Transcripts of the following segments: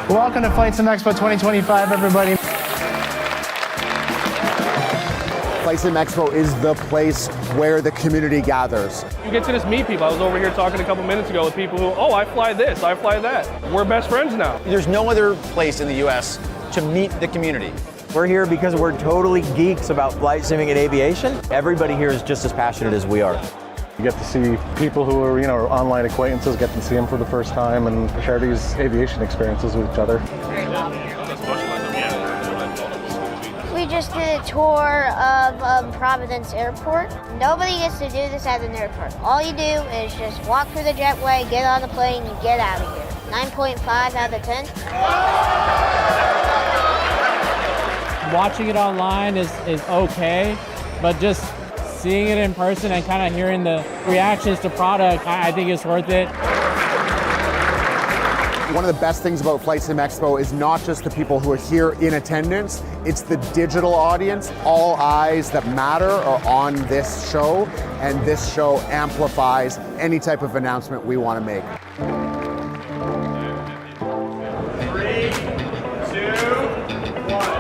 Welcome to Flight Sim Expo 2025, everybody. Flight Sim Expo is the place where the community gathers. You get to just meet people. I was over here talking a couple minutes ago with people who, oh, I fly this, I fly that. We're best friends now. There's no other place in the US to meet the community. We're here because we're totally geeks about flight simming and aviation. Everybody here is just as passionate as we are. You get to see people who are, online acquaintances, get to see them for the first time and share these aviation experiences with each other. We just did a tour of Providence Airport. Nobody gets to do this at an airport. All you do is just walk through the jetway, get on the plane, and get out of here. 9.5 out of 10. Watching it online is okay, but just seeing it in person and kind of hearing the reactions to product, I think it's worth it. One of the best things about Flight Sim Expo is not just the people who are here in attendance, it's the digital audience. All eyes that matter are on this show, and this show amplifies any type of announcement we want to make. 3, 2, 1.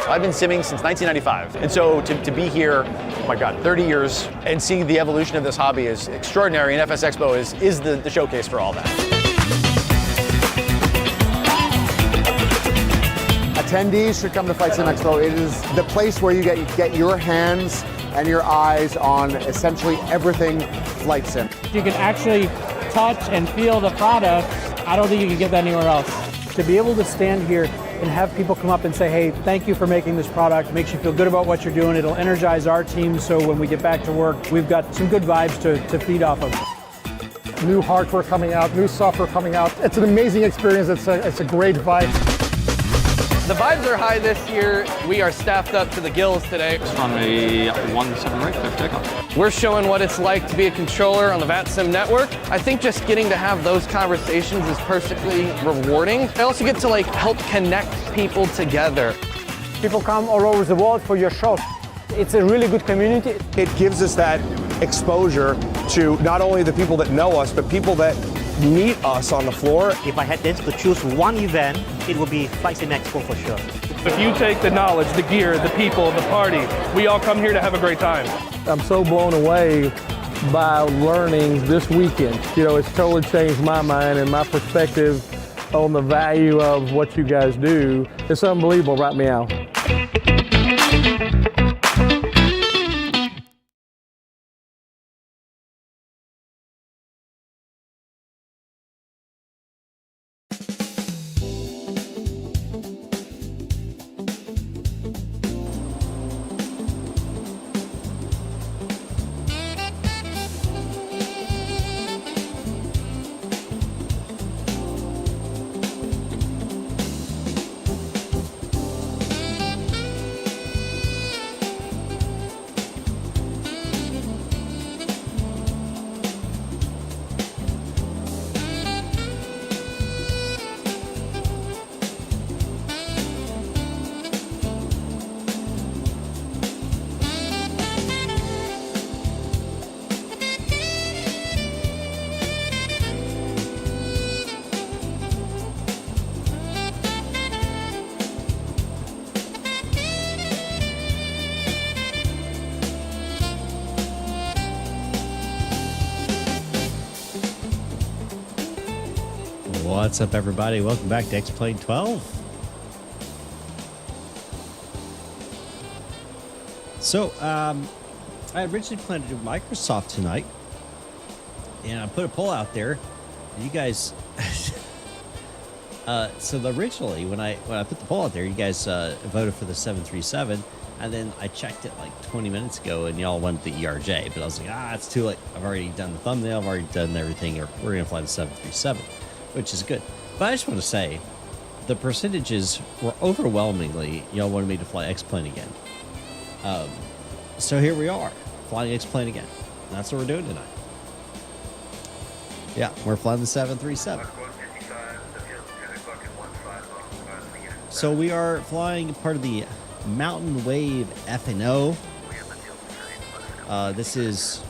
I've been simming since 1995, and so to be here, oh my God, 30 years, and seeing the evolution of this hobby is extraordinary, and FS Expo is the showcase for all that. Attendees should come to Flight Sim Expo. It is the place where you get your hands and your eyes on essentially everything flight sim. You can actually touch and feel the product. I don't think you can get that anywhere else. To be able to stand here and have people come up and say, hey, thank you for making this product. It makes you feel good about what you're doing. It'll energize our team, so when we get back to work, we've got some good vibes to feed off of. New hardware coming out, new software coming out. It's an amazing experience. It's a great vibe. The vibes are high this year. We are staffed up to the gills today. On a 1-7 right, clear for takeoff. We're showing what it's like to be a controller on the VATSIM network. I think just getting to have those conversations is perfectly rewarding. I also get to help connect people together. People come all over the world for your show. It's a really good community. It gives us that exposure to not only the people that know us, but people that meet us on the floor. If I had to choose one event, it would be Flight Sim Expo for sure. If you take the knowledge, the gear, the people, the party, we all come here to have a great time. I'm so blown away by learning this weekend. It's totally changed my mind and my perspective on the value of what you guys do. It's unbelievable right now. What's up, everybody? Welcome back to X-Plane 12. So, I originally planned to do Microsoft tonight, and I put a poll out there. You guys, originally when I put the poll out there, you guys voted for the 737, and then I checked it like 20 minutes ago, and y'all wanted the ERJ, but I was like, it's too late. I've already done the thumbnail, I've already done everything. We're gonna fly the 737. Which is good. But I just want to say, the percentages were overwhelmingly, y'all wanted me to fly X-Plane again. So here we are, flying X-Plane again. That's what we're doing tonight. Yeah, we're flying the 737. So we are flying part of the Mountain Wave FNO. This is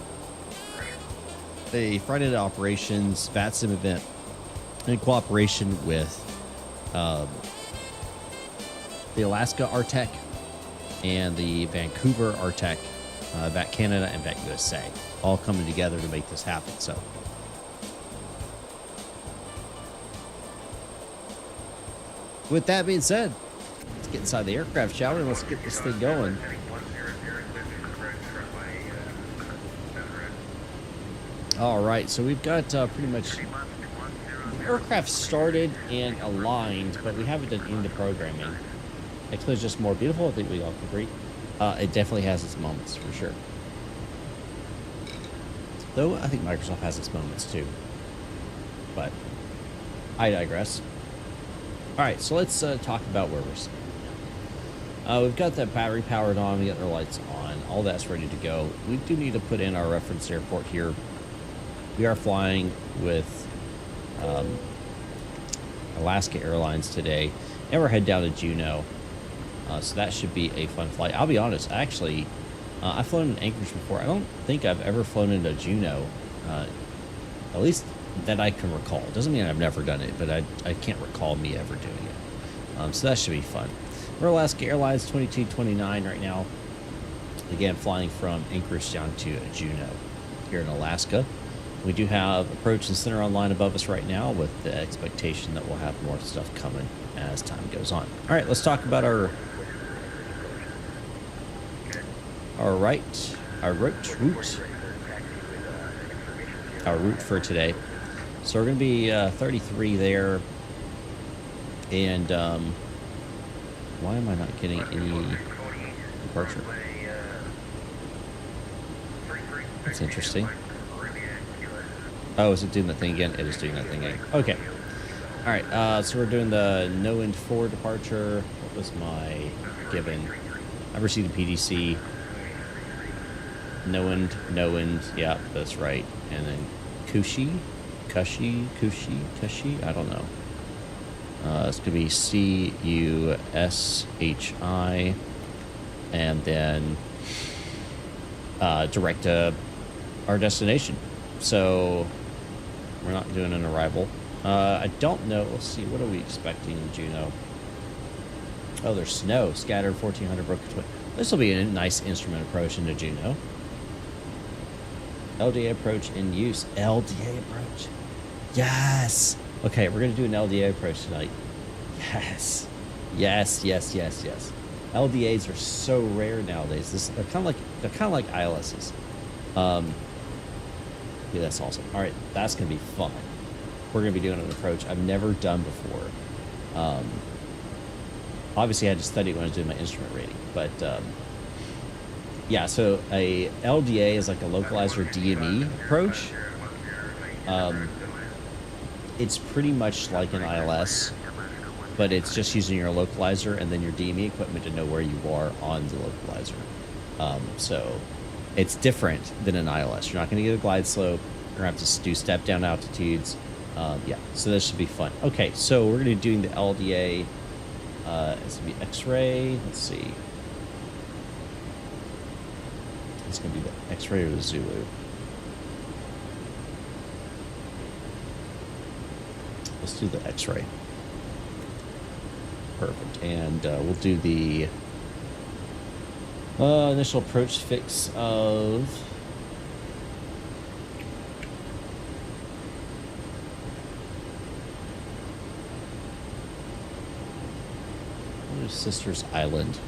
a Friday Night Operations VATSIM event in cooperation with the Alaska RTEC and the Vancouver RTEC, VAT Canada and VAT USA, all coming together to make this happen. So, with that being said, let's get inside the aircraft, shall we? And let's get this thing going. All right, so we've got pretty much the aircraft started and aligned, but we haven't done into programming. Actually, it's just more beautiful. I think we all agree. It definitely has its moments, for sure. Though I think Microsoft has its moments too. But I digress. All right, so let's talk about where we're sitting. We've got that battery powered on. We got our lights on. All that's ready to go. We do need to put in our reference airport here. We are flying with Alaska Airlines today, and we're heading down to Juneau. So that should be a fun flight. I'll be honest, actually, I've flown in Anchorage before. I don't think I've ever flown into Juneau, at least that I can recall. Doesn't mean I've never done it, but I can't recall me ever doing it. So that should be fun. We're Alaska Airlines 2229 right now. Again, flying from Anchorage down to Juneau here in Alaska. We do have approach and center online above us right now, with the expectation that we'll have more stuff coming as time goes on. All right, let's talk about our route for today. So we're going to be 33 there, and why am I not getting any departure? That's interesting. Oh, is it doing that thing again? It is doing that thing again. Okay. All right. So we're doing the no wind 4 departure. What was my given? I received a PDC. No wind. Yeah, that's right. And then Kushi. I don't know. It's gonna be CUSHI, and then direct to our destination. So we're not doing an arrival. I don't know. Let's see. What are we expecting in Juneau? Oh, there's snow. Scattered 1400 broken. This will be a nice instrument approach into Juneau. LDA approach in use. LDA approach. Yes. Okay, we're gonna do an LDA approach tonight. Yes. LDAs are so rare nowadays. They're kind of like ILSs. Yeah, that's awesome. All right, that's gonna be fun. We're gonna be doing an approach I've never done before. Obviously, I had to study when I was doing my instrument rating, but yeah. So a LDA is like a localizer DME approach. It's pretty much like an ILS, but it's just using your localizer and then your DME equipment to know where you are on the localizer. So it's different than an ILS. You're not going to get a glide slope. You're going to have to do step down altitudes. Yeah, so this should be fun. Okay, so we're going to be doing the LDA. It's going to be X-ray. Let's see. It's going to be the X-ray or the Zulu. Let's do the X-ray. Perfect. And we'll do the initial approach fix of what is Sisters Island?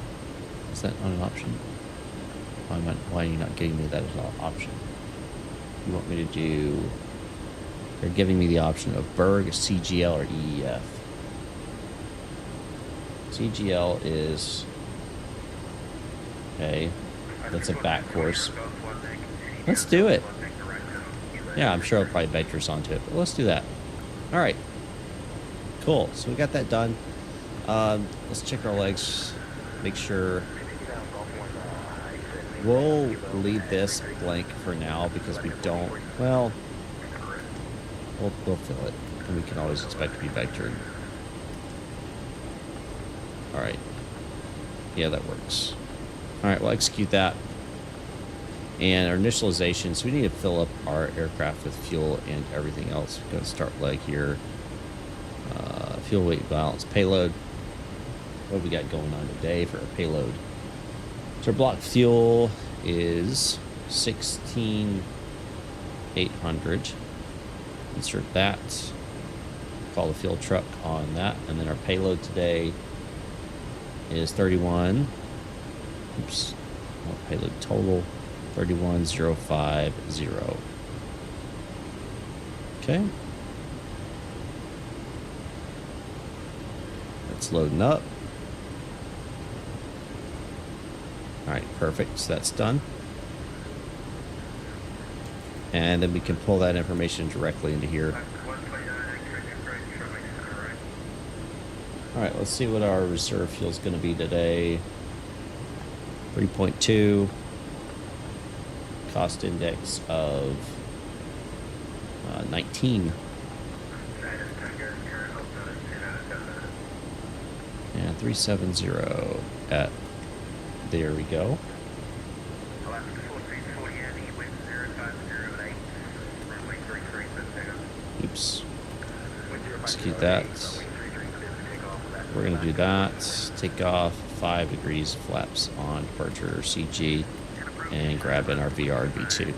Is that not an option? Why are you not giving me that as an option? You want me to do... They're giving me the option of Berg, CGL, or EEF. CGL is... Okay. That's a back course. Let's do it. Yeah, I'm sure I'll probably vectors onto it, but let's do that. All right. Cool. So we got that done. Let's check our legs. Make sure... We'll leave this blank for now because we don't... Well... We'll fill it, and we can always expect to be vectored. All right. Yeah, that works. All right, we'll execute that. And our initialization, so we need to fill up our aircraft with fuel and everything else. We're going to start leg here. Fuel weight balance, payload. What have we got going on today for our payload? So our block fuel is 16,800. Insert that. Call the fuel truck on that. And then our payload today is 31. Oops. Payload total 31050. Okay. That's loading up. All right, perfect. So that's done. And then we can pull that information directly into here. All right, let's see what our reserve fuel is going to be today. 3.2. Cost index of 19. And 370 at, there we go. Oops. Execute that. We're going to do that. Take off 5 degrees, flaps on, departure CG, and grab in our VR and V2.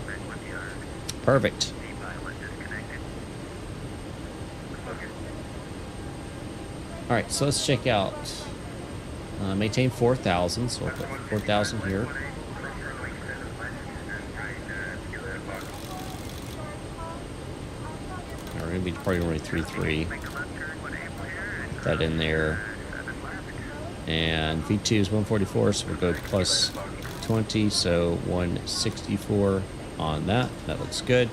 Perfect. All right, so let's check out. Maintain 4,000, so we'll put 4,000 here. We're going to be departing runway 33. Put that in there. And V2 is 144, so we'll go plus 20, so 164 on that. That looks good.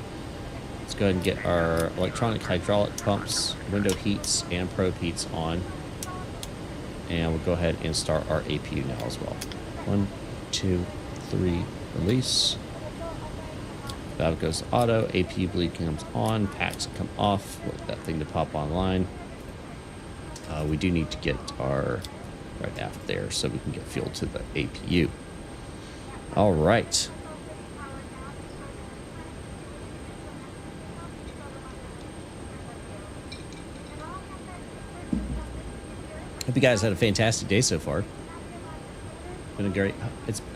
Let's go ahead and get our electronic hydraulic pumps, window heats, and probe heats on. And we'll go ahead and start our APU now as well. 1, 2, 3, release. Valve goes auto, APU bleed comes on, packs come off, wait that thing to pop online. We do need to get our right aft there so we can get fuel to the APU. All right. Hope you guys had a fantastic day so far. Been a great.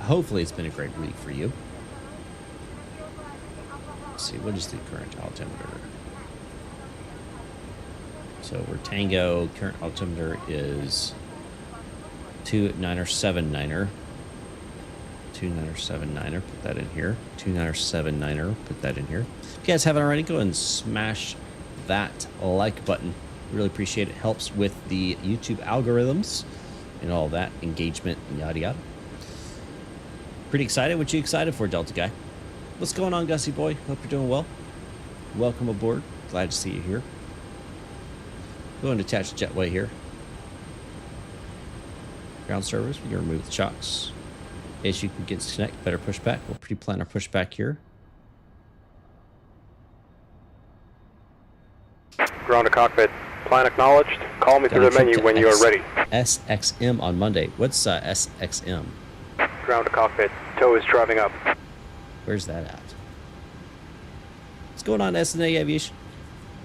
Hopefully it's been a great week for you. Let's see, what is the current altimeter? So we're Tango. Current altimeter is 2979er. 2979er. Put that in here. 2979er. Put that in here. If you guys haven't already, go ahead and smash that like button. Really appreciate it. Helps with the YouTube algorithms and all that engagement and yada yada. Pretty excited. What you excited for, Delta guy? What's going on, Gussie boy? Hope you're doing well. Welcome aboard. Glad to see you here. Go and attach the jetway here. Ground service. We're gonna remove the chocks. As you can get disconnect, better pushback. We'll pre-plan our pushback here. Ground to cockpit. Plan acknowledged. Call me through the menu when you are ready. SXM on Monday. What's SXM? Ground to cockpit. Tow is driving up. Where's that at? What's going on, SNA Aviation?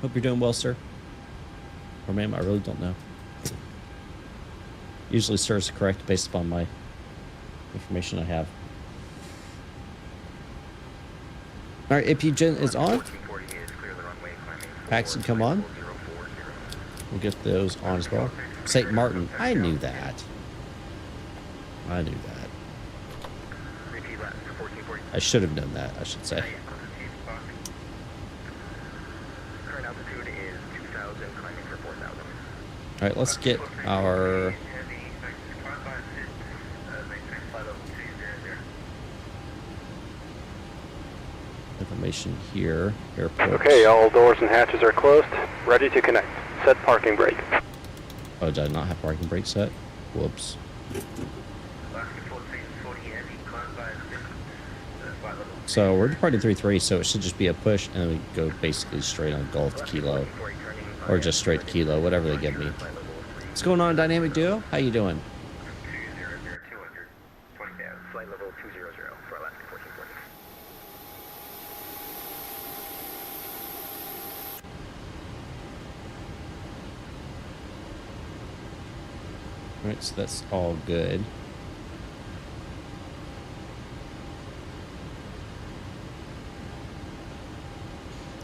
Hope you're doing well, sir. Or ma'am, I really don't know. Usually sir is correct based upon my information I have. All right, APU is on. Packs can come on. We'll get those on as well. St. Martin. I knew that. I knew that. I should have known that, I should say. All right, let's get our information here. Airport. Okay, all doors and hatches are closed. Ready to connect. Set parking brake. Oh, did I not have parking brake set? Whoops. So we're departing 3-3, so it should just be a push, and then we go basically straight on Golf to Kilo, or just straight to Kilo, whatever they give me. What's going on, Dynamic Duo? How you doing? Alright, so that's all good.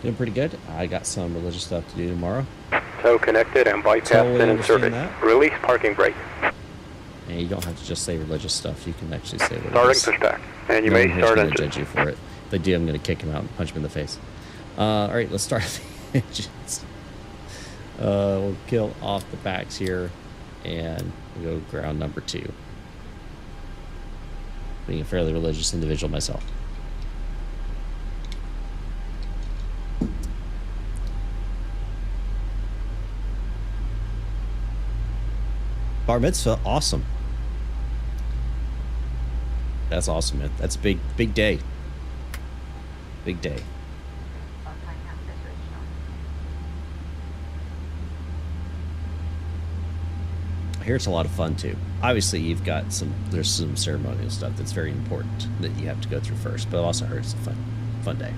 Doing pretty good. I got some religious stuff to do tomorrow. Tow connected and bypass Totally been understand inserted. that. Release parking brake. And you don't have to just say religious stuff. You can actually say what Starting it is. to stack. And you No may one start going to engine. judge you for it. If they do, I'm going to kick him out and punch him in the face. All right, let's start the engines. We'll kill off the backs here, and we'll go ground number 2. Being a fairly religious individual myself. Bar mitzvah, awesome. That's awesome, man. That's a big day. Big day. I hear it's a lot of fun too. Obviously, there's some ceremonial stuff that's very important that you have to go through first, but I also heard it's a fun day.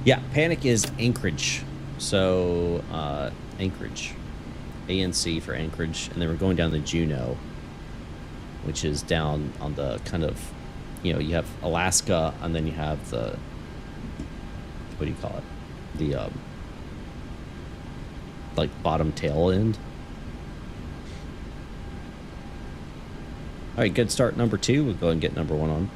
Yeah, Panic is Anchorage. So, Anchorage. ANC for Anchorage. And then we're going down to Juneau, which is down on the kind of, you have Alaska, and then you have the, what do you call it? The, like, bottom tail end. All right, good start number 2. We'll go ahead and get number 1 on.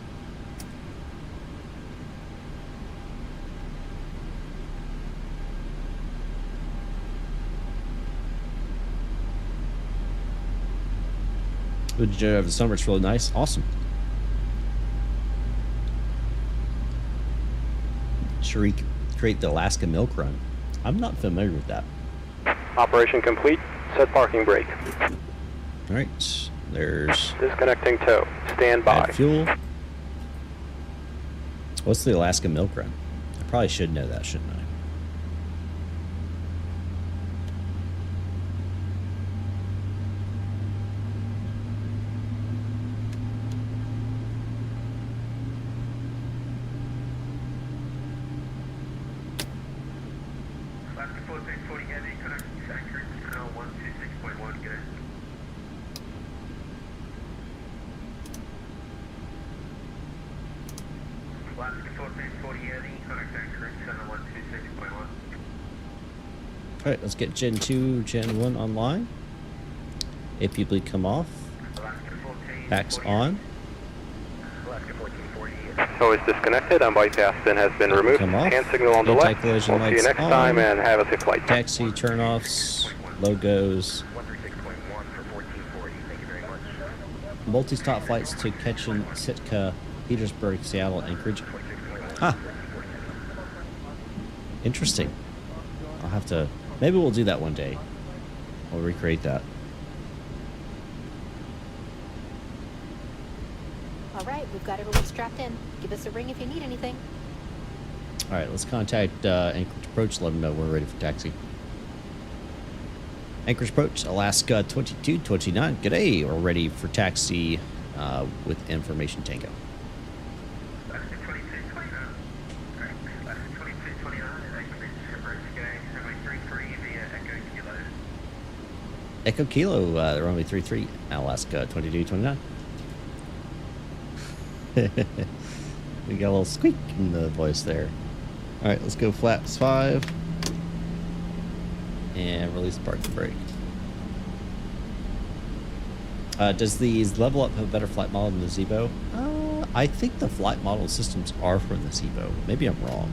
What did you do over the summer? It's really nice. Awesome. Should we create the Alaska Milk Run? I'm not familiar with that. Operation complete. Set parking brake. All right. There's Disconnecting tow. Stand by. add fuel. What's the Alaska Milk Run? I probably should know that, shouldn't I? All right, let's get Gen 2, Gen 1 online. APB come off. Packs on. Tow is disconnected and bypass bin has been removed. Come off. Hand signal on the left. We'll Anti-collision see you lights next on. time and have a safe flight. Taxi turnoffs, logos. Multi-stop flights to Ketchen, Sitka, Petersburg, Seattle, Anchorage. Huh. Interesting. I'll have to... Maybe we'll do that one day. We'll recreate that. All right, we've got everyone strapped in. Give us a ring if you need anything. All right, let's contact Anchorage Approach. Let them know we're ready for taxi. Anchorage Approach, Alaska 2229. G'day, we're ready for taxi with information tango. Echo Kilo, runway 33, Alaska 2229. We got a little squeak in the voice there. All right, let's go flaps 5 and release the parking brake. Does the LevelUp have a better flight model than the Zebo? I think the flight model systems are from the Zebo. Maybe I'm wrong.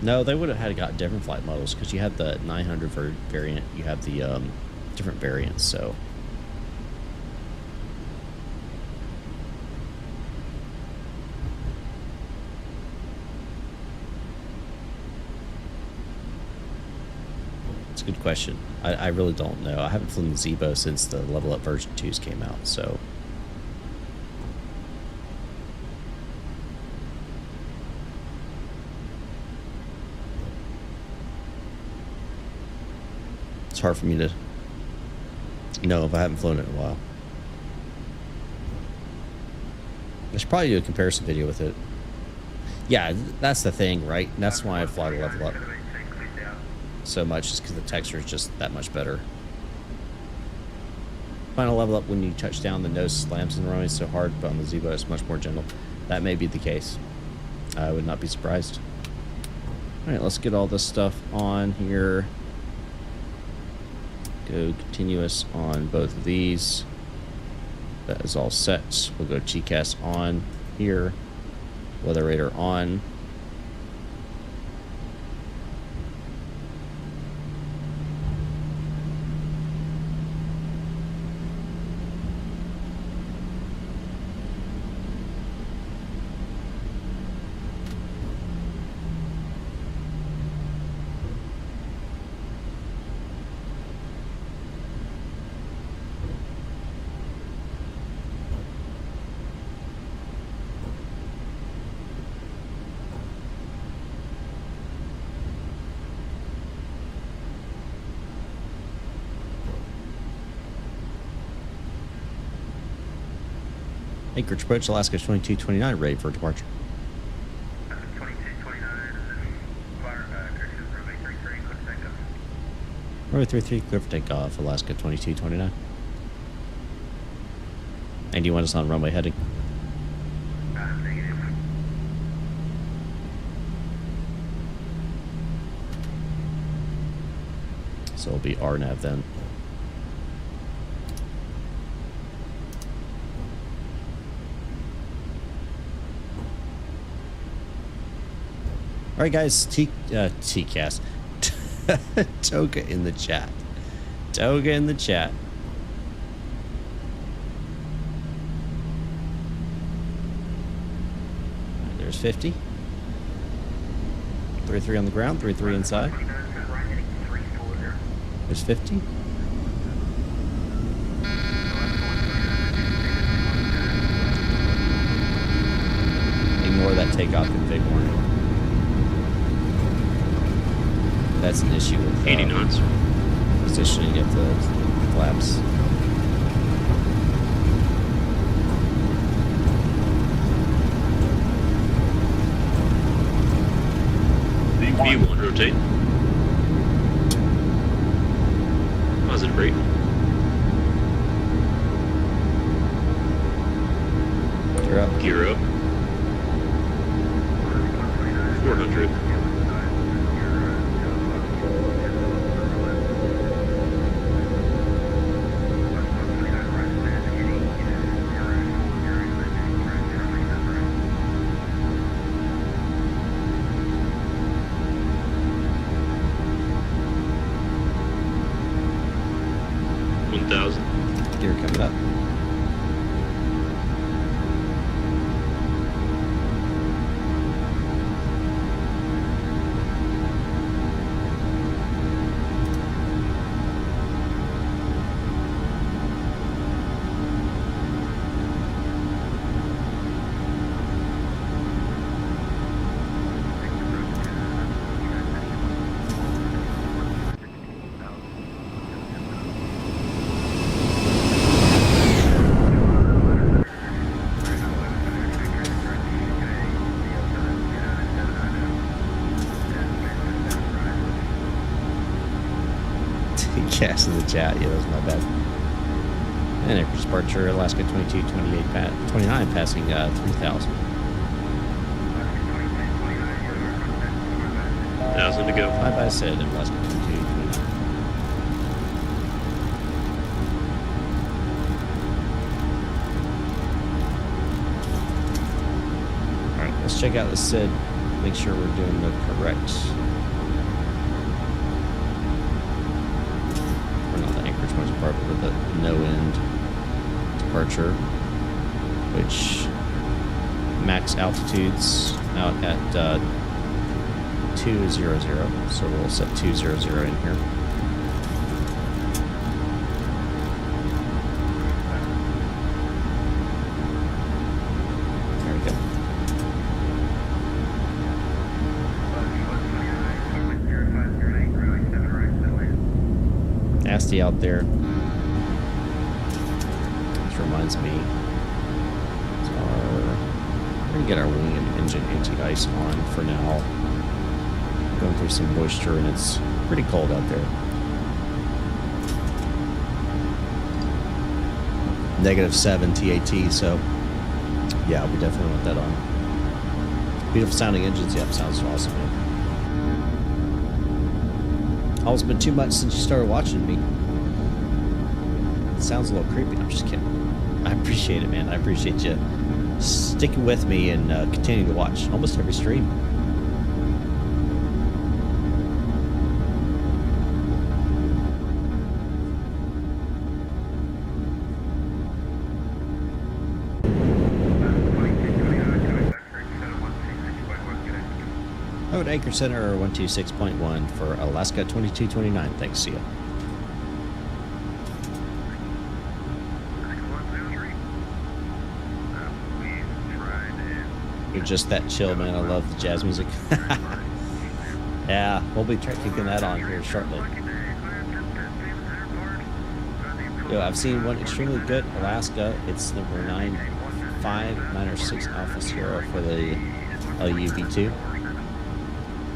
No, they would have had got different flight models because you have the 900 variant, you have the different variants, so. It's a good question. I really don't know. I haven't flown the Zebo since the LevelUp version 2s came out, so. It's hard for me to know if I haven't flown it in a while. I should probably do a comparison video with it. Yeah, that's the thing, right? And that's why I fly to LevelUp. so much just because the texture is just that much better. Final level up, when you touch down, the nose slams in the runway so hard, but on the Zebo it's much more gentle. That may be the case. I would not be surprised. Alright, let's get all this stuff on here. Go continuous on both of these. That is all set. We'll go GCAS on here. Weather radar on. Anchorage approach, Alaska 2229, ready for departure. Runway 33, clear for takeoff, Alaska 2229. And do you want us on runway heading? So it'll be RNAV then. All right, guys, TCAS. Toga in the chat. Toga in the chat. Right, there's 50. 33 on the ground, 33 inside. There's 50. Ignore that takeoff config warning. That's an issue with 80 knots. Positioning of the flaps. V1 rotate. Positive rate. Gear up. Gear up. 400. Gear coming up. Gas in the chat. Yeah, that was my bad. And Anchorage departure, Alaska 2228, 29, passing 3,000. 1,000 to go. Fly by said in Alaska 2229. Alright, let's check out the SID. Make sure we're doing the correct. Part with a no-end departure, which max altitudes out at 200, so we'll set 200 in here. There we go. Nasty out there. Reminds me, we're gonna get our wing and engine anti-ice on for now. going through some moisture, and it's pretty cold out there. -7 TAT, so yeah, we definitely want that on. Beautiful sounding engines, yep, sounds awesome, man. Almost been too much since you started watching me. It sounds a little creepy, I'm just kidding. I appreciate it, man. I appreciate you sticking with me and continuing to watch almost every stream. Code Anchor Center 126.1 for Alaska 2229. Thanks, see ya. You're just that chill, man. I love the jazz music. Yeah, we'll be kicking that on here shortly. Yo, I've seen one extremely good Alaska. It's number 959 Alpha Sierra for the LUV2.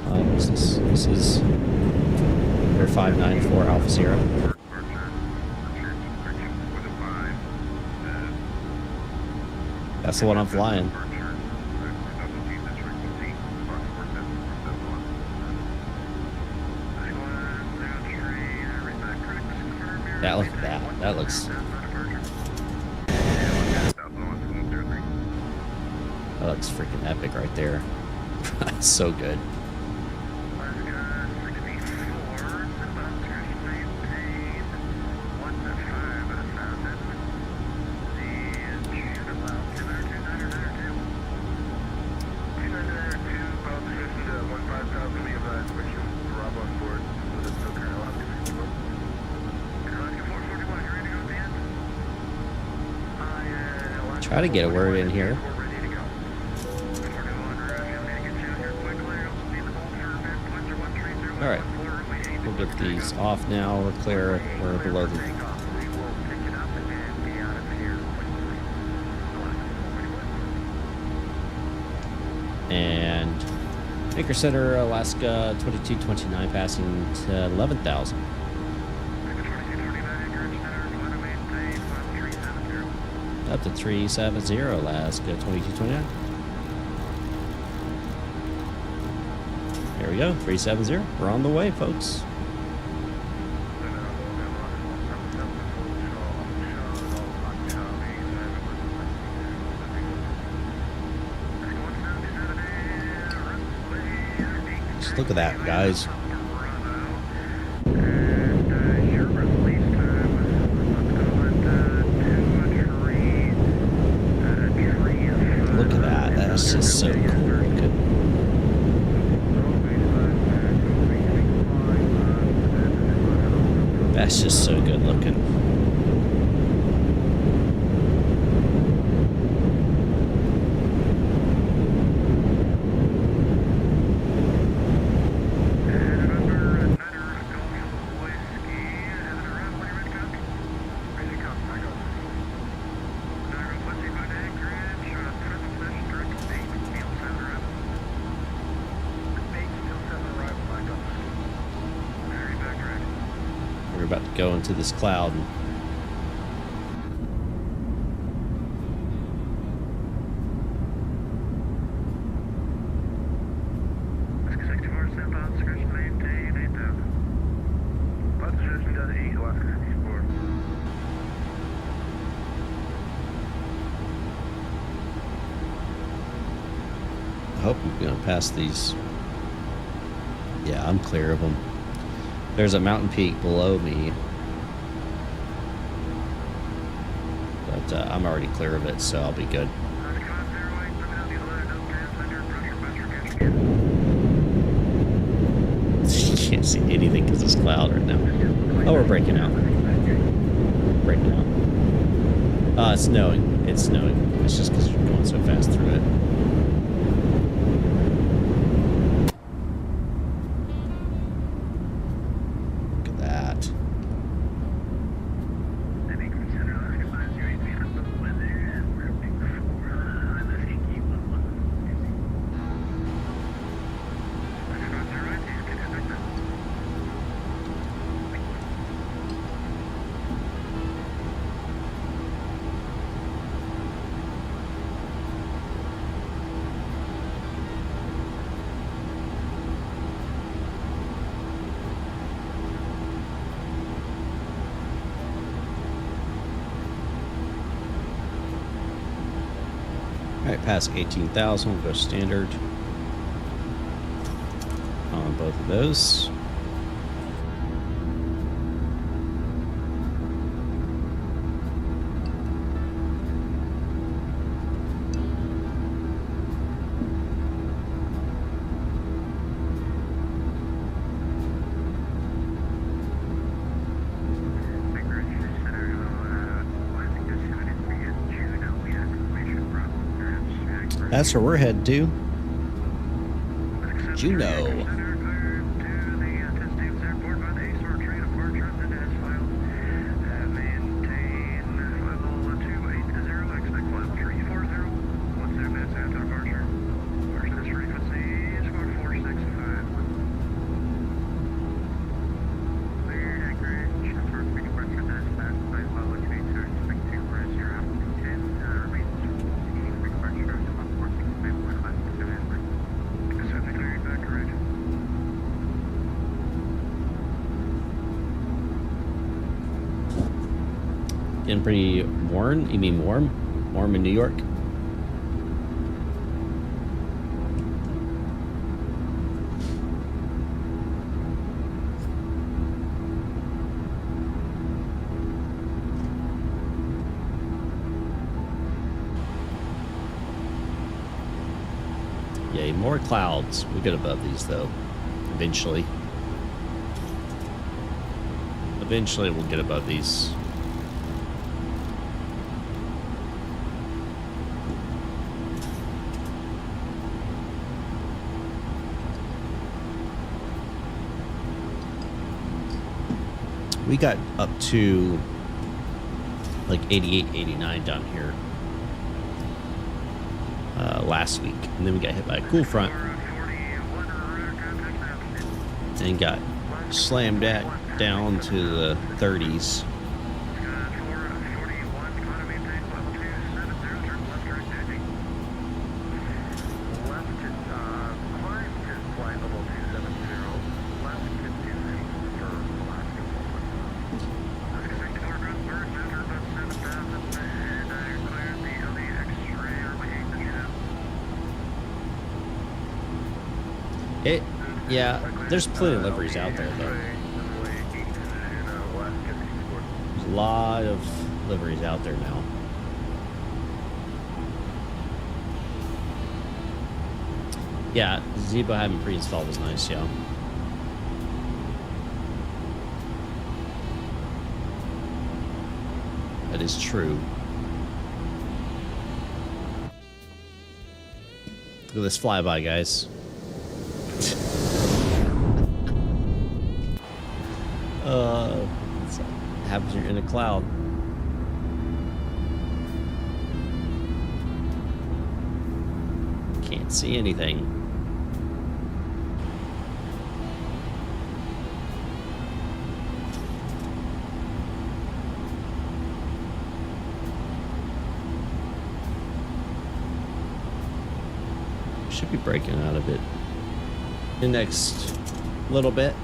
What's this? This is number 594 Alpha Sierra. That's the one I'm flying. Yeah, look at that. That looks freaking epic right there. That's so good. Try to get a word in here. Alright. We'll get these off now. We're clear. We're below the... And Anchor Center, Alaska 2229, passing to 11,000. Up to 370, Alaska 2229. There we go, 370. We're on the way, folks. Just look at that, guys. Look at that. That's just so cool looking. That's just so good looking. About to go into this cloud. I hope we're going to pass these. Yeah, I'm clear of them. There's a mountain peak below me, but I'm already clear of it, so I'll be good. You can't see anything because it's cloud right now. Oh, we're breaking out. Breaking out. It's snowing. It's snowing. It's just because you're going so fast through it. Alright, past 18,000, we'll go standard on both of those. That's where we're headed to. Juneau. Getting pretty warm. You mean warm? Warm in New York? Yay, more clouds. We'll get above these though. Eventually. Eventually we'll get above these. We got up to like 88, 89 down here last week. And then we got hit by a cool front and got slammed down to the 30s. Yeah, there's plenty of liveries out there, though. There's a lot of liveries out there now. Yeah, Zebo having pre-installed was nice, yeah. That is true. Look at this flyby, guys. What happens when you're in a cloud? Can't see anything. Should be breaking out of it the next little bit.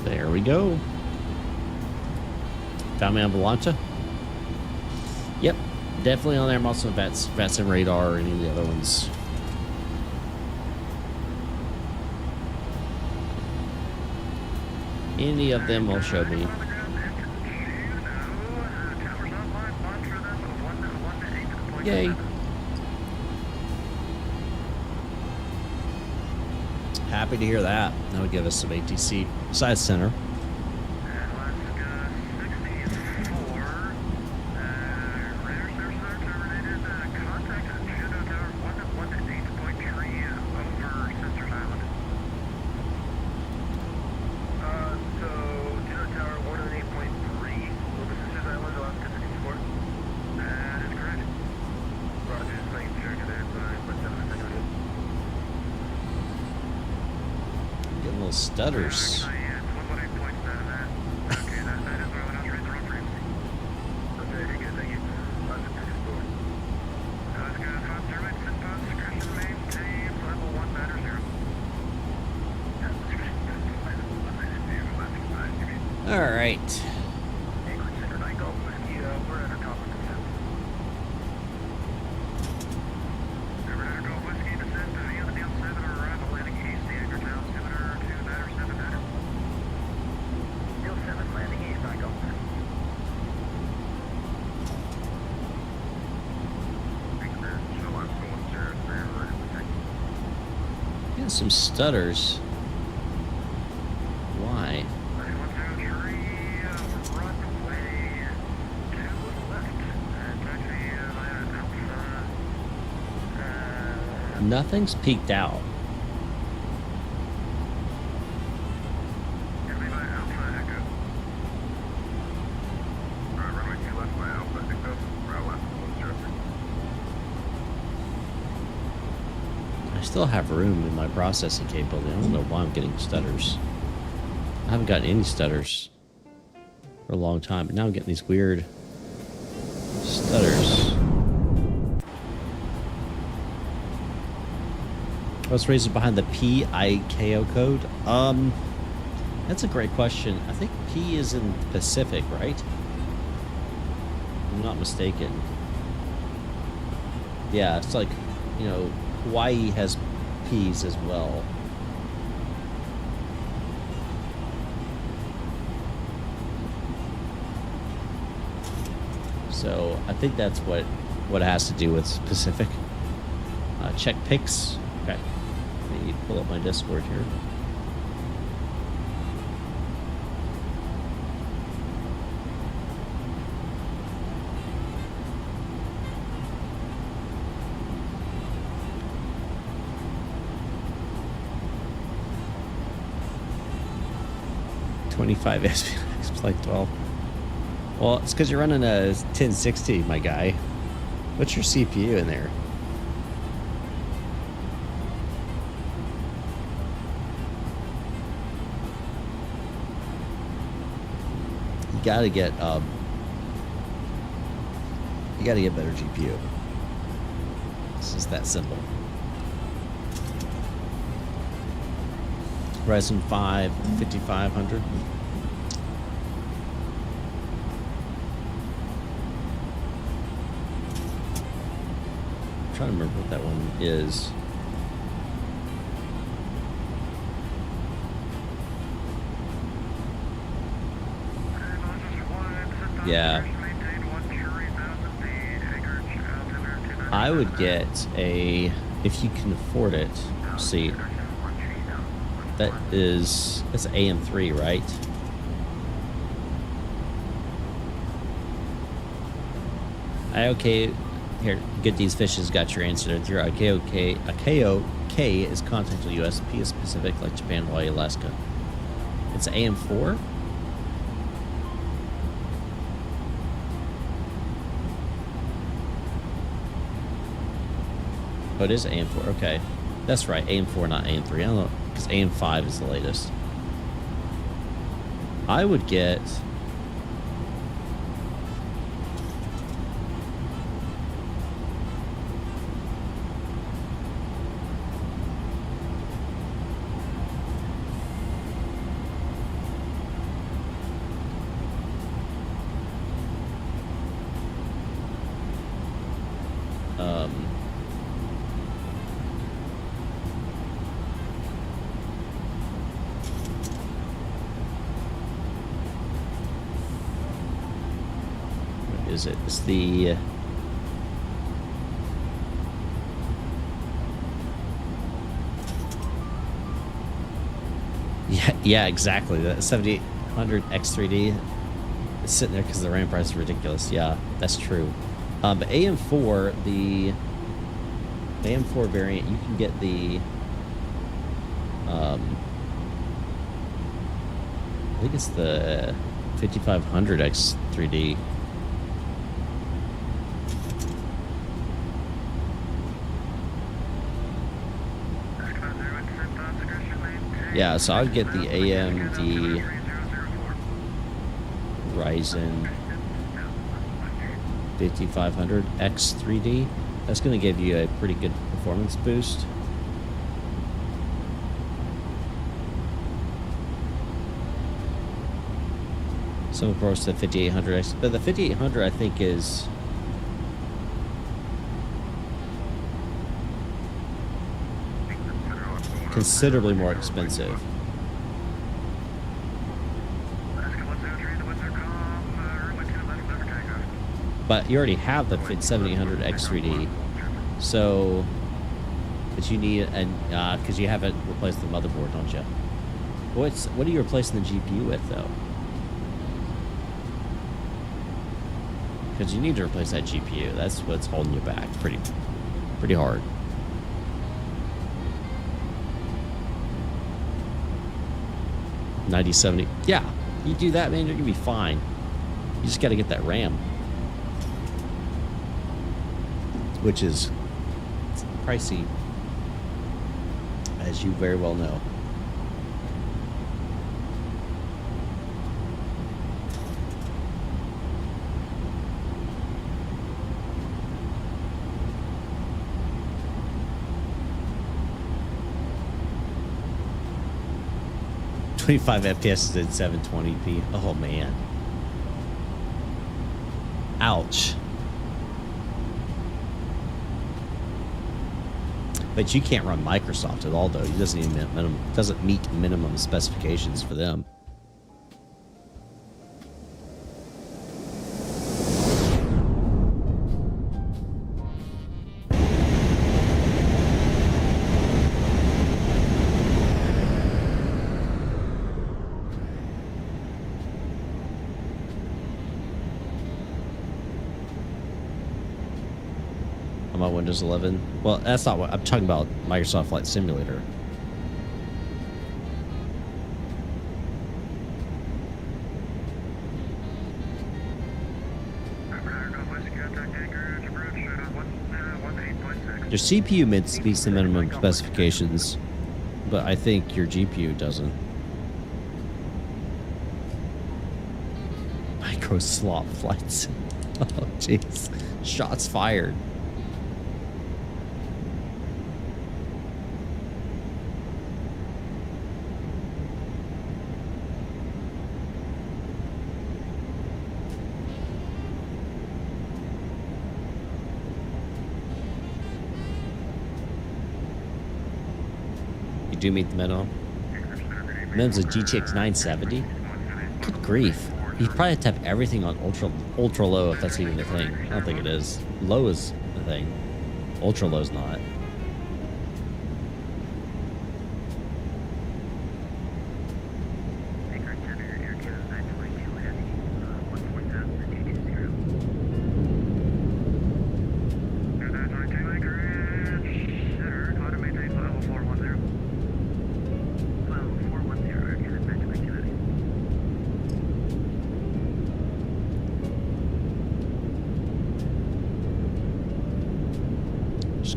There we go. Found me on Volanta. Yep, definitely on there. I'm also on VATSIM Radar or any of the other ones. Any of them will show me. Yay. Happy to hear that. That would give us some ATC size center. stutters. All right. Getting some stutters. Why? Nothing's peaked out. I still have room in my processing capability. I don't know why I'm getting stutters. I haven't gotten any stutters for a long time, but now I'm getting these weird stutters. What's the reason behind the PIKO code? That's a great question. I think P is in Pacific, right? If I'm not mistaken. Yeah, it's like, you know, Hawaii has P's as well. So I think that's what it has to do with Pacific. Check pics. Okay. Let me pull up my Discord here. $25 SPX like 12. Well, it's because you're running a 1060, my guy. What's your CPU in there? You gotta get better GPU. It's just that simple. Ryzen 5 5500. I'm trying to remember what that one is. Yeah. I would get a, if you can afford it, see, that's AM3, right? Okay, here, Get These Fishes got your answer there. A KOK is continental US, P is Pacific, like Japan, Hawaii, Alaska. It's AM4? Oh, it is AM4, okay. That's right, AM4, not AM3. I don't know, because AM5 is the latest. I would get... is it? It's the yeah, exactly. The 7800 X3D is sitting there because the RAM price is ridiculous. Yeah, that's true. But AM4, the AM4 variant, you can get the I think it's the 5500 X3D. Yeah, so I'd get the AMD Ryzen 5500X 3D. That's going to give you a pretty good performance boost. So of course the 5800X, but the 5800 I think is considerably more expensive. But you already have the 7800X 3D, so, but you need, and because you haven't replaced the motherboard, don't you? What are you replacing the GPU with, though? Because you need to replace that GPU. That's what's holding you back pretty hard. $90-70. Yeah, you do that, man, you're gonna be fine. You just got to get that RAM, which is pricey, as you very well know. $25 FPS at 720p. Oh man. Ouch. But you can't run Microsoft at all, though. It doesn't meet minimum specifications for them. Windows 11. Well, that's not what I'm talking about. Microsoft Flight Simulator. Your CPU meets the minimum specifications, but I think your GPU doesn't. Micro slop flights. Oh, jeez. Shots fired. Do meet the minimum. Minimum's a GTX 970. Good grief. You probably have to have everything on ultra low if that's even the thing. I don't think it is. Low is the thing. Ultra low is not.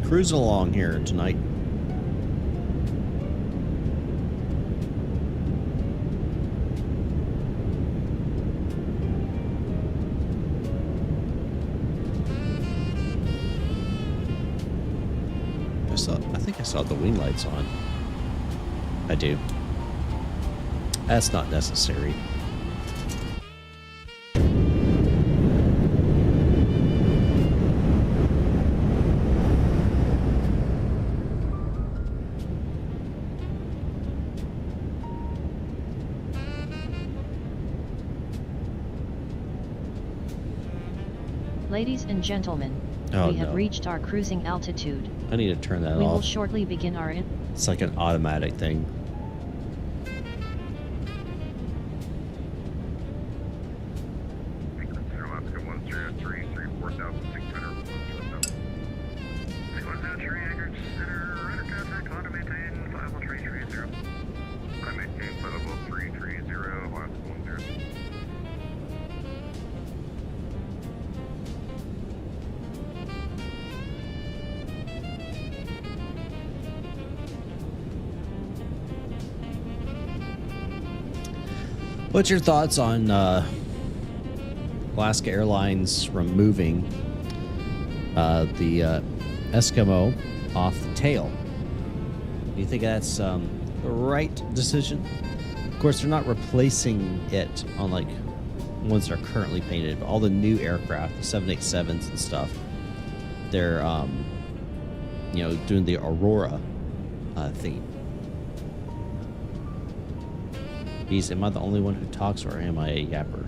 Cruising along here tonight. I think I saw the wing lights on. I do. That's not necessary. Ladies and gentlemen, we have reached our cruising altitude. I need to turn that off. We will shortly begin our... It's like an automatic thing. What's your thoughts on Alaska Airlines removing the Eskimo off the tail? Do you think that's the right decision? Of course, they're not replacing it on like ones that are currently painted, but all the new aircraft, the 787s and stuff, they're you know, doing the Aurora theme. Geez, am I the only one who talks, or am I a yapper?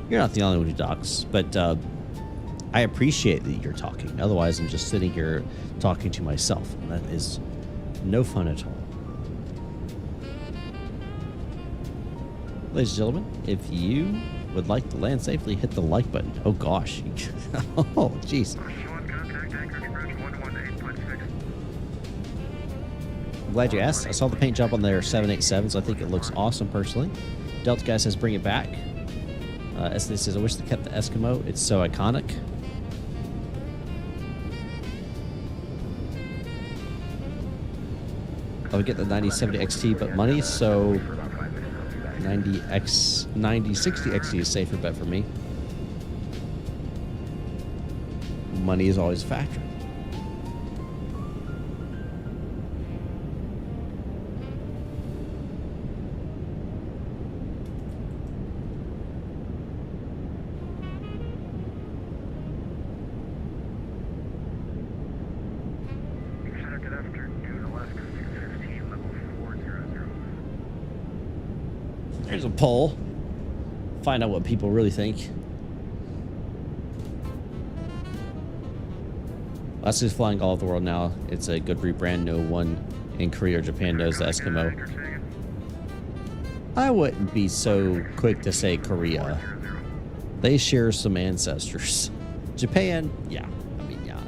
You're not the only one who talks, but I appreciate that you're talking. Otherwise, I'm just sitting here talking to myself, and that is no fun at all. Ladies and gentlemen, if you would like to land safely, hit the like button. Oh gosh. Oh, jeez. I'm glad you asked. I saw the paint job on their 787s. I think it looks awesome personally. Delta guy says bring it back. SD says I wish they kept the Eskimo. It's so iconic. I would get the 9070 XT, but money, so 9060 XT is safer bet for me. Money is always a factor. There's a poll. Find out what people really think. Alaska's flying all over the world now. It's a good rebrand. No one in Korea or Japan knows the Eskimo. I wouldn't be so quick to say Korea. They share some ancestors. Japan, yeah. I mean, yeah.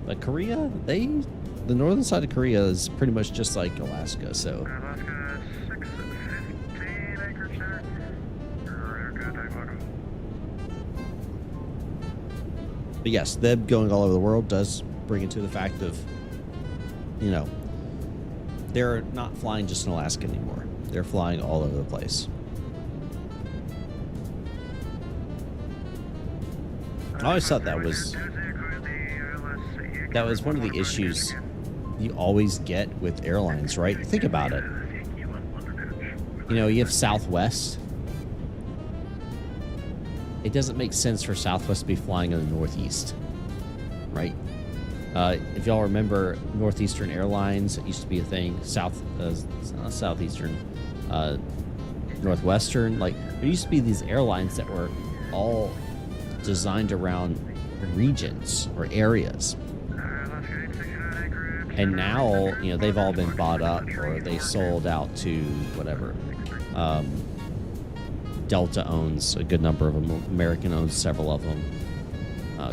But Korea, the northern side of Korea is pretty much just like Alaska, so. But yes, them going all over the world does bring it to the fact of, you know, they're not flying just in Alaska anymore. They're flying all over the place. I always thought that was one of the issues you always get with airlines, right? Think about it. You know, you have Southwest. It doesn't make sense for Southwest to be flying in the Northeast, right? If y'all remember Northeastern Airlines, it used to be a thing. Not Southeastern, Northwestern. Like, there used to be these airlines that were all designed around regions or areas. And now, you know, they've all been bought up or they sold out to whatever. Delta owns a good number of them. American owns several of them.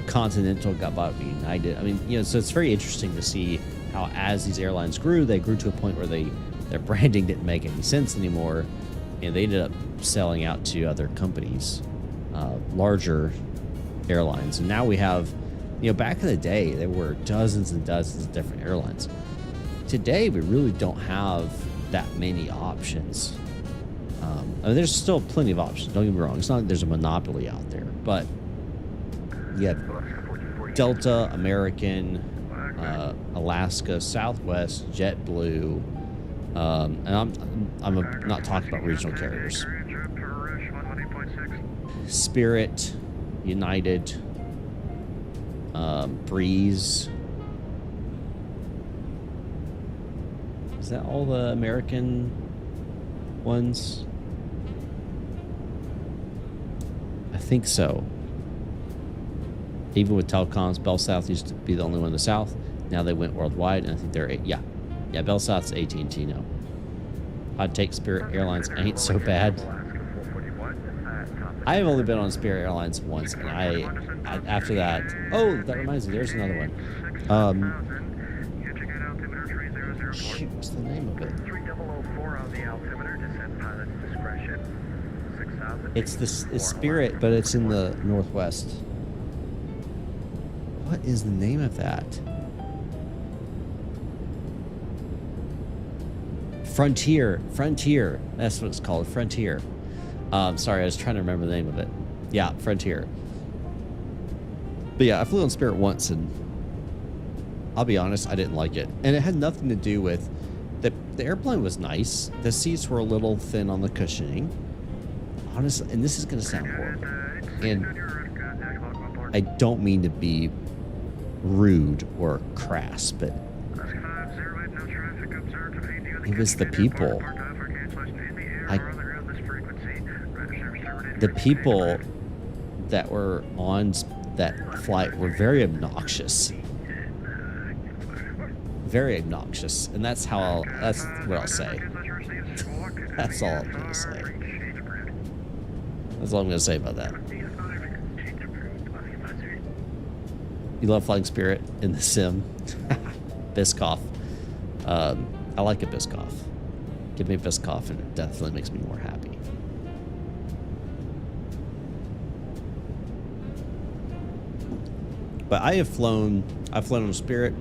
Continental got bought by United. I mean, you know, so it's very interesting to see how as these airlines grew, they grew to a point where their branding didn't make any sense anymore, and they ended up selling out to other companies, larger airlines. And now we have, you know, back in the day, there were dozens and dozens of different airlines. Today, we really don't have that many options. I mean, there's still plenty of options. Don't get me wrong. It's not like there's a monopoly out there, but you have Delta, American, Alaska, Southwest, JetBlue, and I'm not talking about regional carriers. Spirit, United, Breeze. Is that all the American ones? I think so. Even with telecoms, Bell South used to be the only one in the South. Now they went worldwide, and I think they're yeah, Bell South's AT&T now. I'd take Spirit Airlines. Ain't so bad. I have only been on Spirit Airlines once, and I after that. Oh, that reminds me. There's another one. Shoot, what's the name of it? It's Spirit, but it's in the Northwest. What is the name of that? Frontier. That's what it's called, Frontier. Sorry, I was trying to remember the name of it. Yeah, Frontier. But yeah, I flew on Spirit once, and I'll be honest, I didn't like it. And it had nothing to do with the airplane was nice. The seats were a little thin on the cushioning. Honestly, and this is going to sound horrible. And I don't mean to be rude or crass, but it was the people. The people that were on that flight were very obnoxious. Very obnoxious, and that's what I'll say. That's all I'm gonna say. That's all I'm gonna say about that. You love flying Spirit in the sim. Biscoff. I like a Biscoff. Give me a Biscoff, and it definitely makes me more happy. But I've flown on Spirit.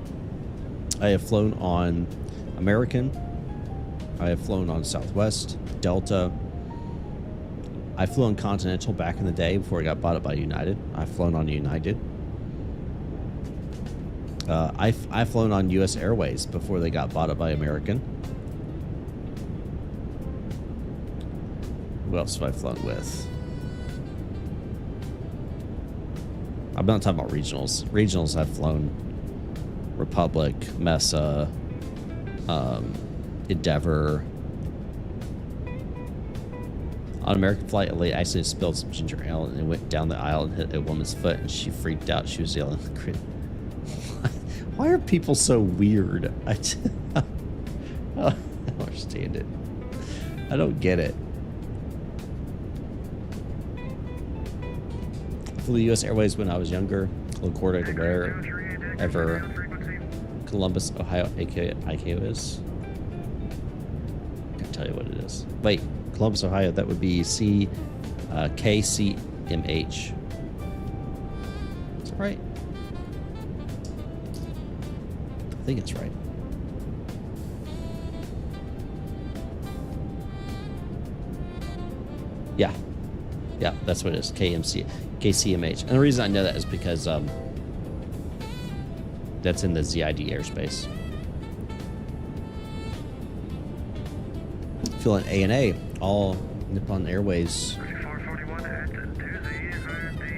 I have flown on American. I have flown on Southwest, Delta. I flew on Continental back in the day before it got bought up by United. I've flown on United. I've flown on US Airways before they got bought up by American. Who else have I flown with? I'm not talking about regionals. Regionals, I've flown Republic, Mesa, Endeavor. On American flight, a lady actually spilled some ginger ale and went down the aisle and hit a woman's foot, and she freaked out. She was yelling. Why are people so weird? I don't understand it. I don't get it. I flew US Airways when I was younger. LaGuardia to wherever Columbus, Ohio, ICAO is. I can tell you what it is. Wait, Columbus, Ohio, that would be KCMH. Is that right? I think it's right. Yeah. Yeah, that's what it is. KCMH. And the reason I know that is because that's in the ZID airspace. Feeling ANA, all Nippon Airways.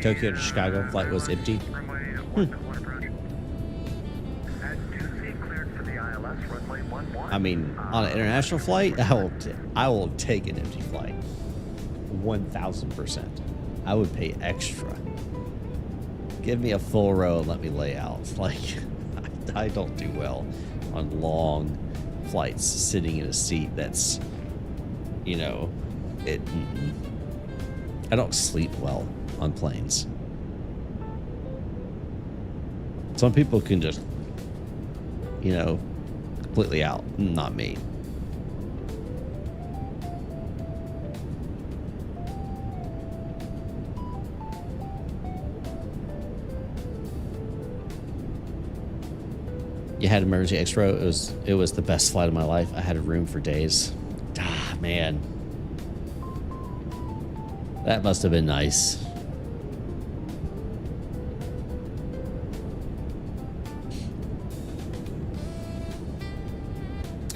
Tokyo to Chicago flight was empty. I mean, on an international flight, I will take an empty flight. 1,000%. I would pay extra. Give me a full row and let me lay out. Like, I don't do well on long flights sitting in a seat that's, you know, I don't sleep well on planes. Some people can just, you know, completely out. Not me. You had emergency extra. It was the best flight of my life. I had a room for days. Ah, man. That must have been nice.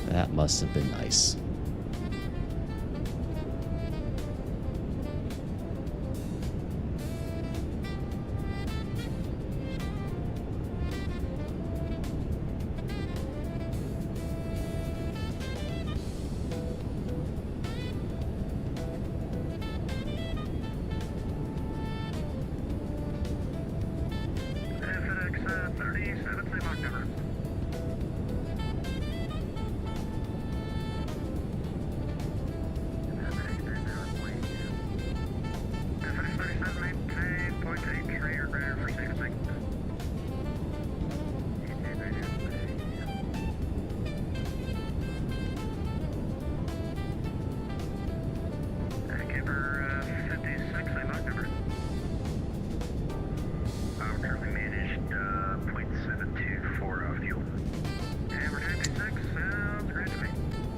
That must have been nice.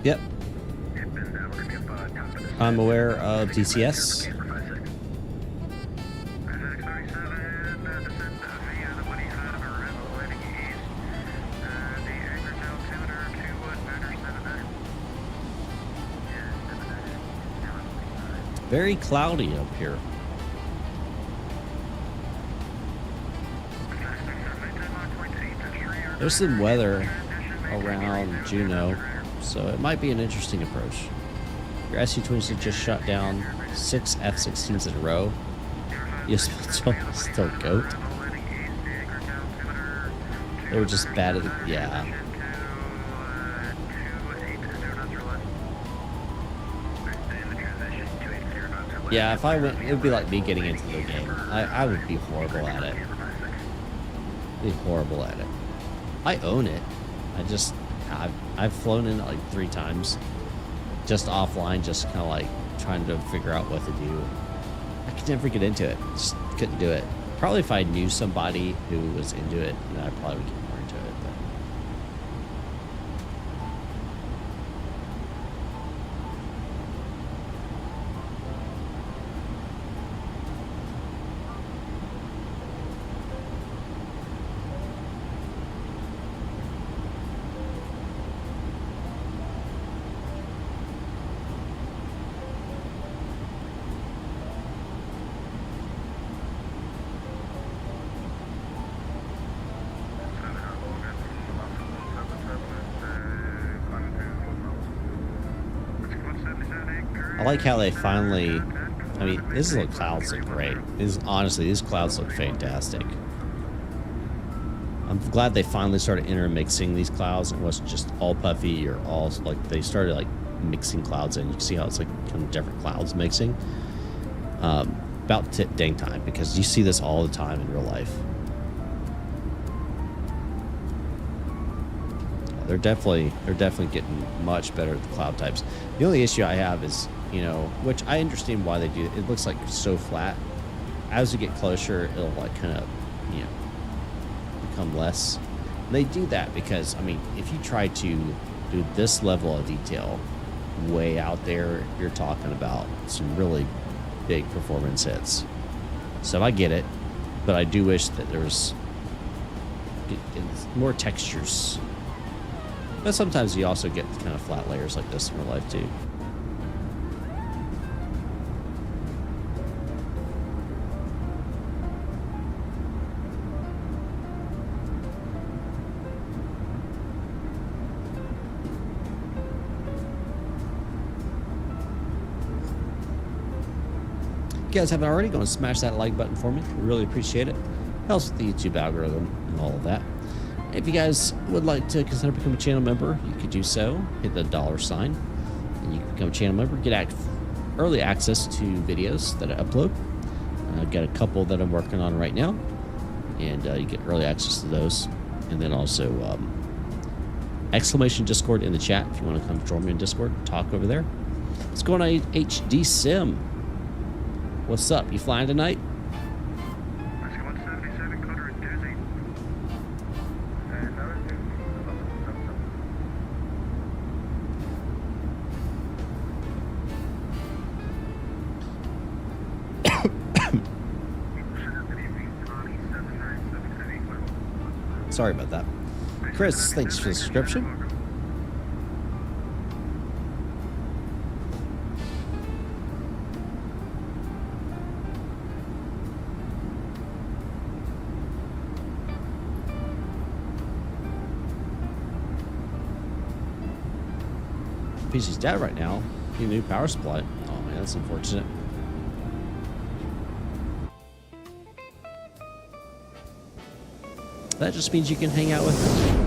Yep. I'm aware of DCS. Very cloudy up here. There's some weather around Juneau, so it might be an interesting approach. Your SU-26 just shot down 6 F-16s in a row. You still goat. They were just bad at the, yeah. Yeah, if I went, it would be like me getting into the game. I would be horrible at it. Be horrible at it. I own it. I've flown in it like 3 times, just offline, just kind of like trying to figure out what to do. I could never get into it. Just couldn't do it. Probably if I knew somebody who was into it, you know, I probably would get more into it. But I like how they finally, I mean, these clouds look great. Honestly, these clouds look fantastic. I'm glad they finally started intermixing these clouds. It wasn't just all puffy or all, like, they started like mixing clouds in. You can see how it's like kind of different clouds mixing. About dang time, because you see this all the time in real life. They're definitely getting much better at the cloud types. The only issue I have is, you know, which I understand why they do. It looks like so flat. As you get closer, it'll like kind of, you know, become less. And they do that because, I mean, if you try to do this level of detail way out there, you're talking about some really big performance hits. So I get it, but I do wish that there was more textures. But sometimes you also get kind of flat layers like this in real life too. If you guys haven't already, go and smash that like button for me. We really appreciate it. Helps with the YouTube algorithm and all of that. If you guys would like to consider becoming a channel member, you could do so. Hit the $sign, and you can become a channel member. Get early access to videos that I upload. I've got a couple that I'm working on right now, and you get early access to those. And then also exclamation Discord in the chat if you want to come join me in Discord. Talk over there. What's going on, HD Sim? What's up? You flying tonight? Sorry about that. Chris, thanks for the subscription. PC's dead right now. Need a new power supply. Oh man, that's unfortunate. That just means you can hang out with them.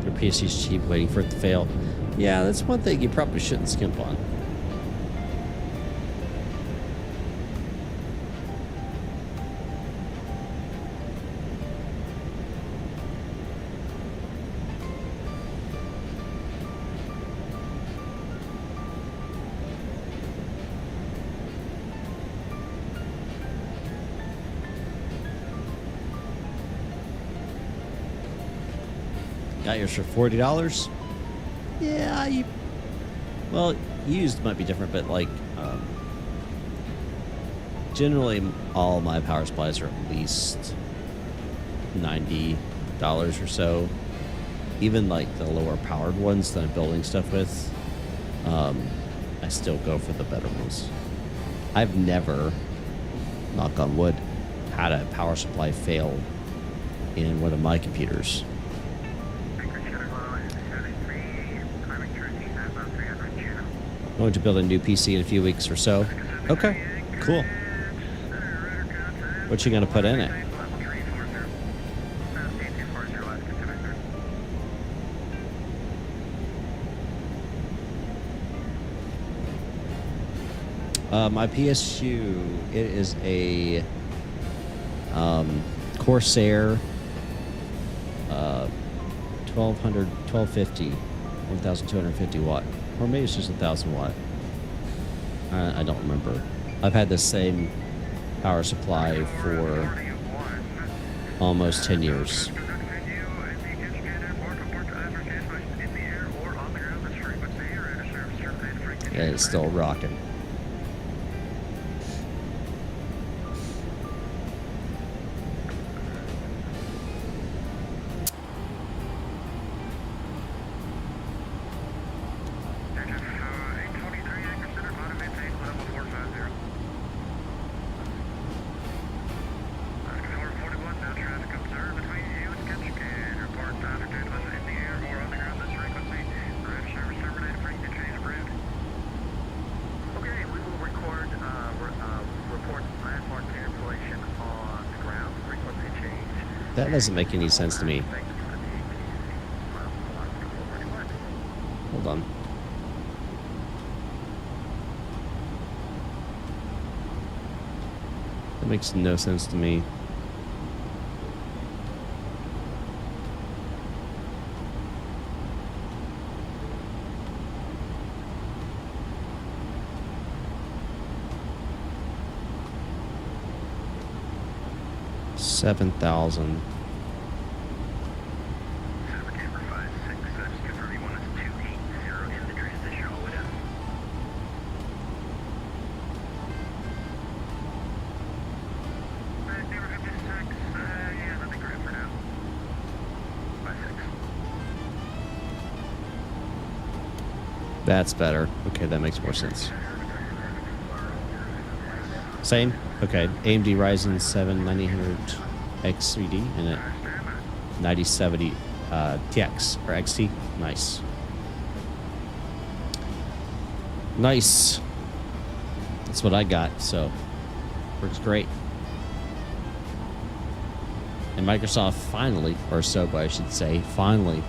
Your PC's cheap, waiting for it to fail. Yeah, that's one thing you probably shouldn't skimp on. Got yours for $40. Yeah, well, used might be different, but like generally all my power supplies are at least $90 or so. Even like the lower powered ones that I'm building stuff with, I still go for the better ones. I've never, knock on wood, had a power supply fail in one of my computers. Going to build a new PC in a few weeks or so. Okay, cool. What you gonna put in it? My PSU, it is a Corsair 1250 watt, or maybe it's just 1,000 watt. I don't remember. I've had the same power supply for almost 10 years. And it's still rocking. That doesn't make any sense to me. Hold on. That makes no sense to me. $7,000. That's better. Okay, that makes more sense. Same? Okay. AMD Ryzen 7 9900X3D and a 9070 TX or XT. Nice. Nice. That's what I got, so works great. And Microsoft finally, or so I should say, finally,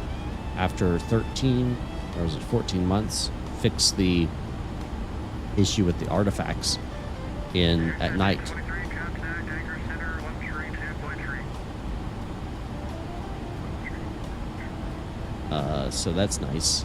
after 13 or was it 14 months, fixed the issue with the artifacts in at night. So that's nice.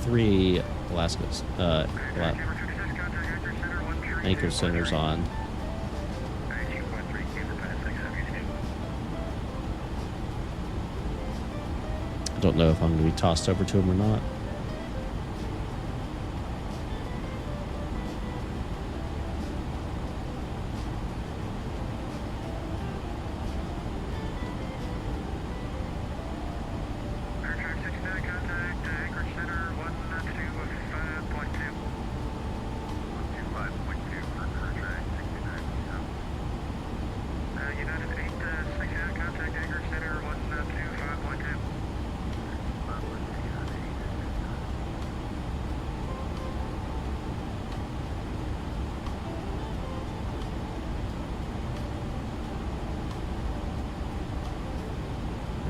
Three Alaska's anchor centers on. I don't know if I'm going to be tossed over to him or not.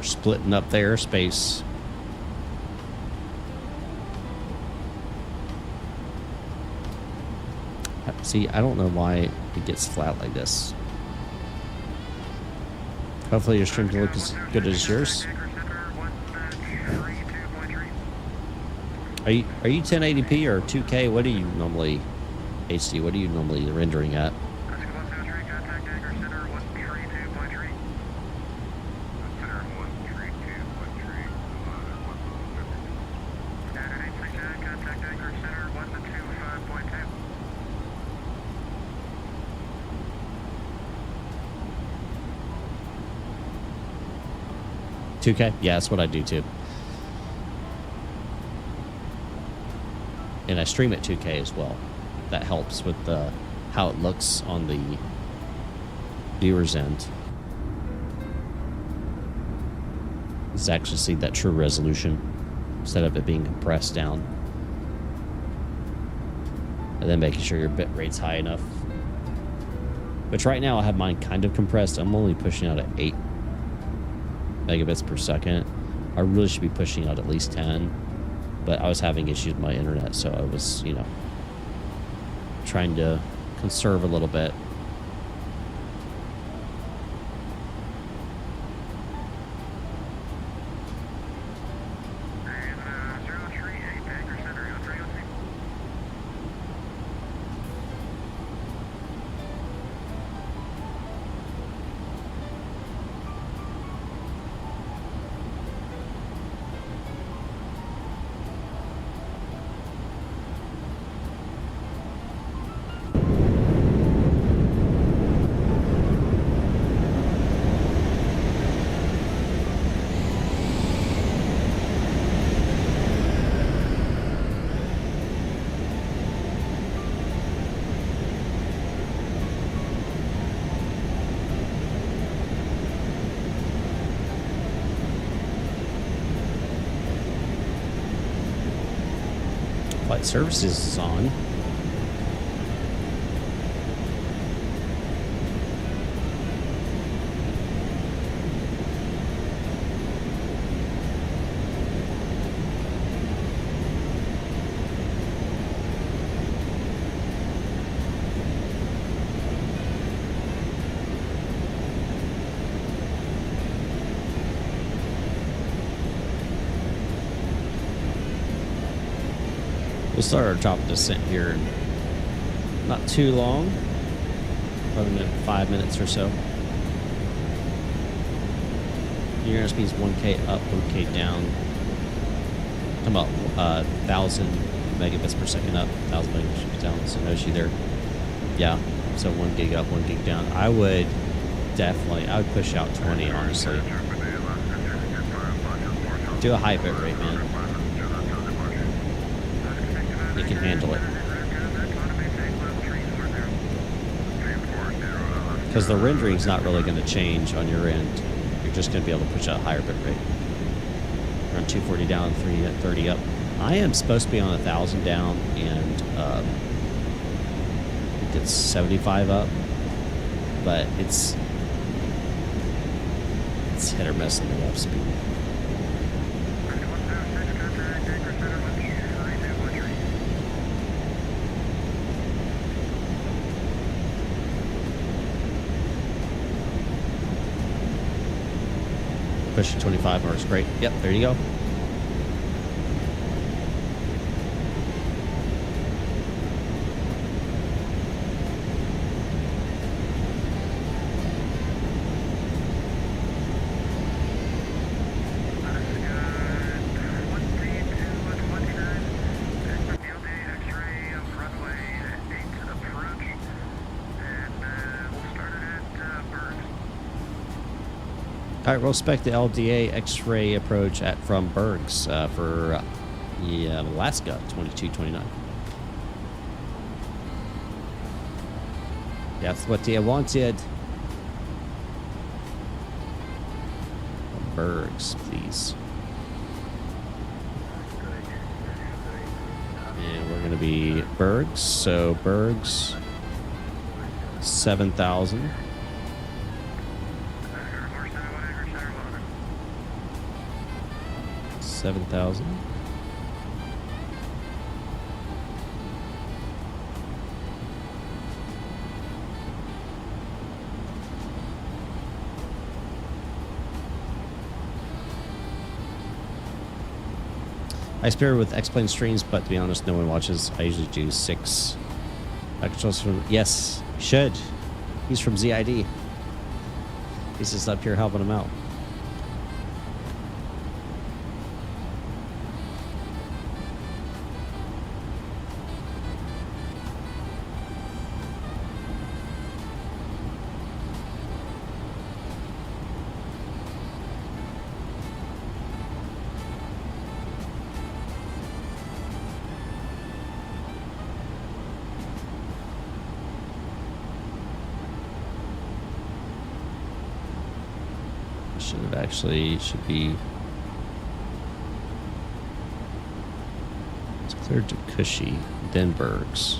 Splitting up the airspace. See, I don't know why it gets flat like this. Hopefully your stream can look as good as yours. Are you 1080p or 2K? What do you normally HD? What are you normally rendering at? $2K? Yeah, that's what I do too. And I stream at 2K as well. That helps with how it looks on the viewer's end. Let's actually see that true resolution instead of it being compressed down. And then making sure your bit rate's high enough. Which right now I have mine kind of compressed. I'm only pushing out at 8 megabits per second. I really should be pushing out at least 10, but I was having issues with my internet, so I was, you know, trying to conserve a little bit. Flight services is on. We'll start our drop descent here in not too long, probably 5 minutes or so. Your airspeed is 1K up, 1K down. Talking about 1,000 megabits per second up, 1,000 megabits down. So no issue there. Yeah, so 1 gig up, 1 gig down. I would push out 20, honestly. Do a high bit rate, man. You can handle it. Because the rendering's not really going to change on your end. You're just going to be able to push out a higher bit rate. Around 240 down, 330 up. I am supposed to be on 1,000 down, and I think it's 75 up. But it's hit or miss on the left speed. Pushing 25 hours, great. Yep, there you go. All right, we'll spec the LDA X-ray approach from Bergs for Alaska 2229. That's what they wanted. Bergs, please. And we're going to be Bergs. So Bergs, 7,000. 7,000. I spare with X-Plane streams, but to be honest, no one watches. I usually do 6. Yes, should. He's from ZID. He's just up here helping him out. Should be. It's cleared to Cushy, Denbergs.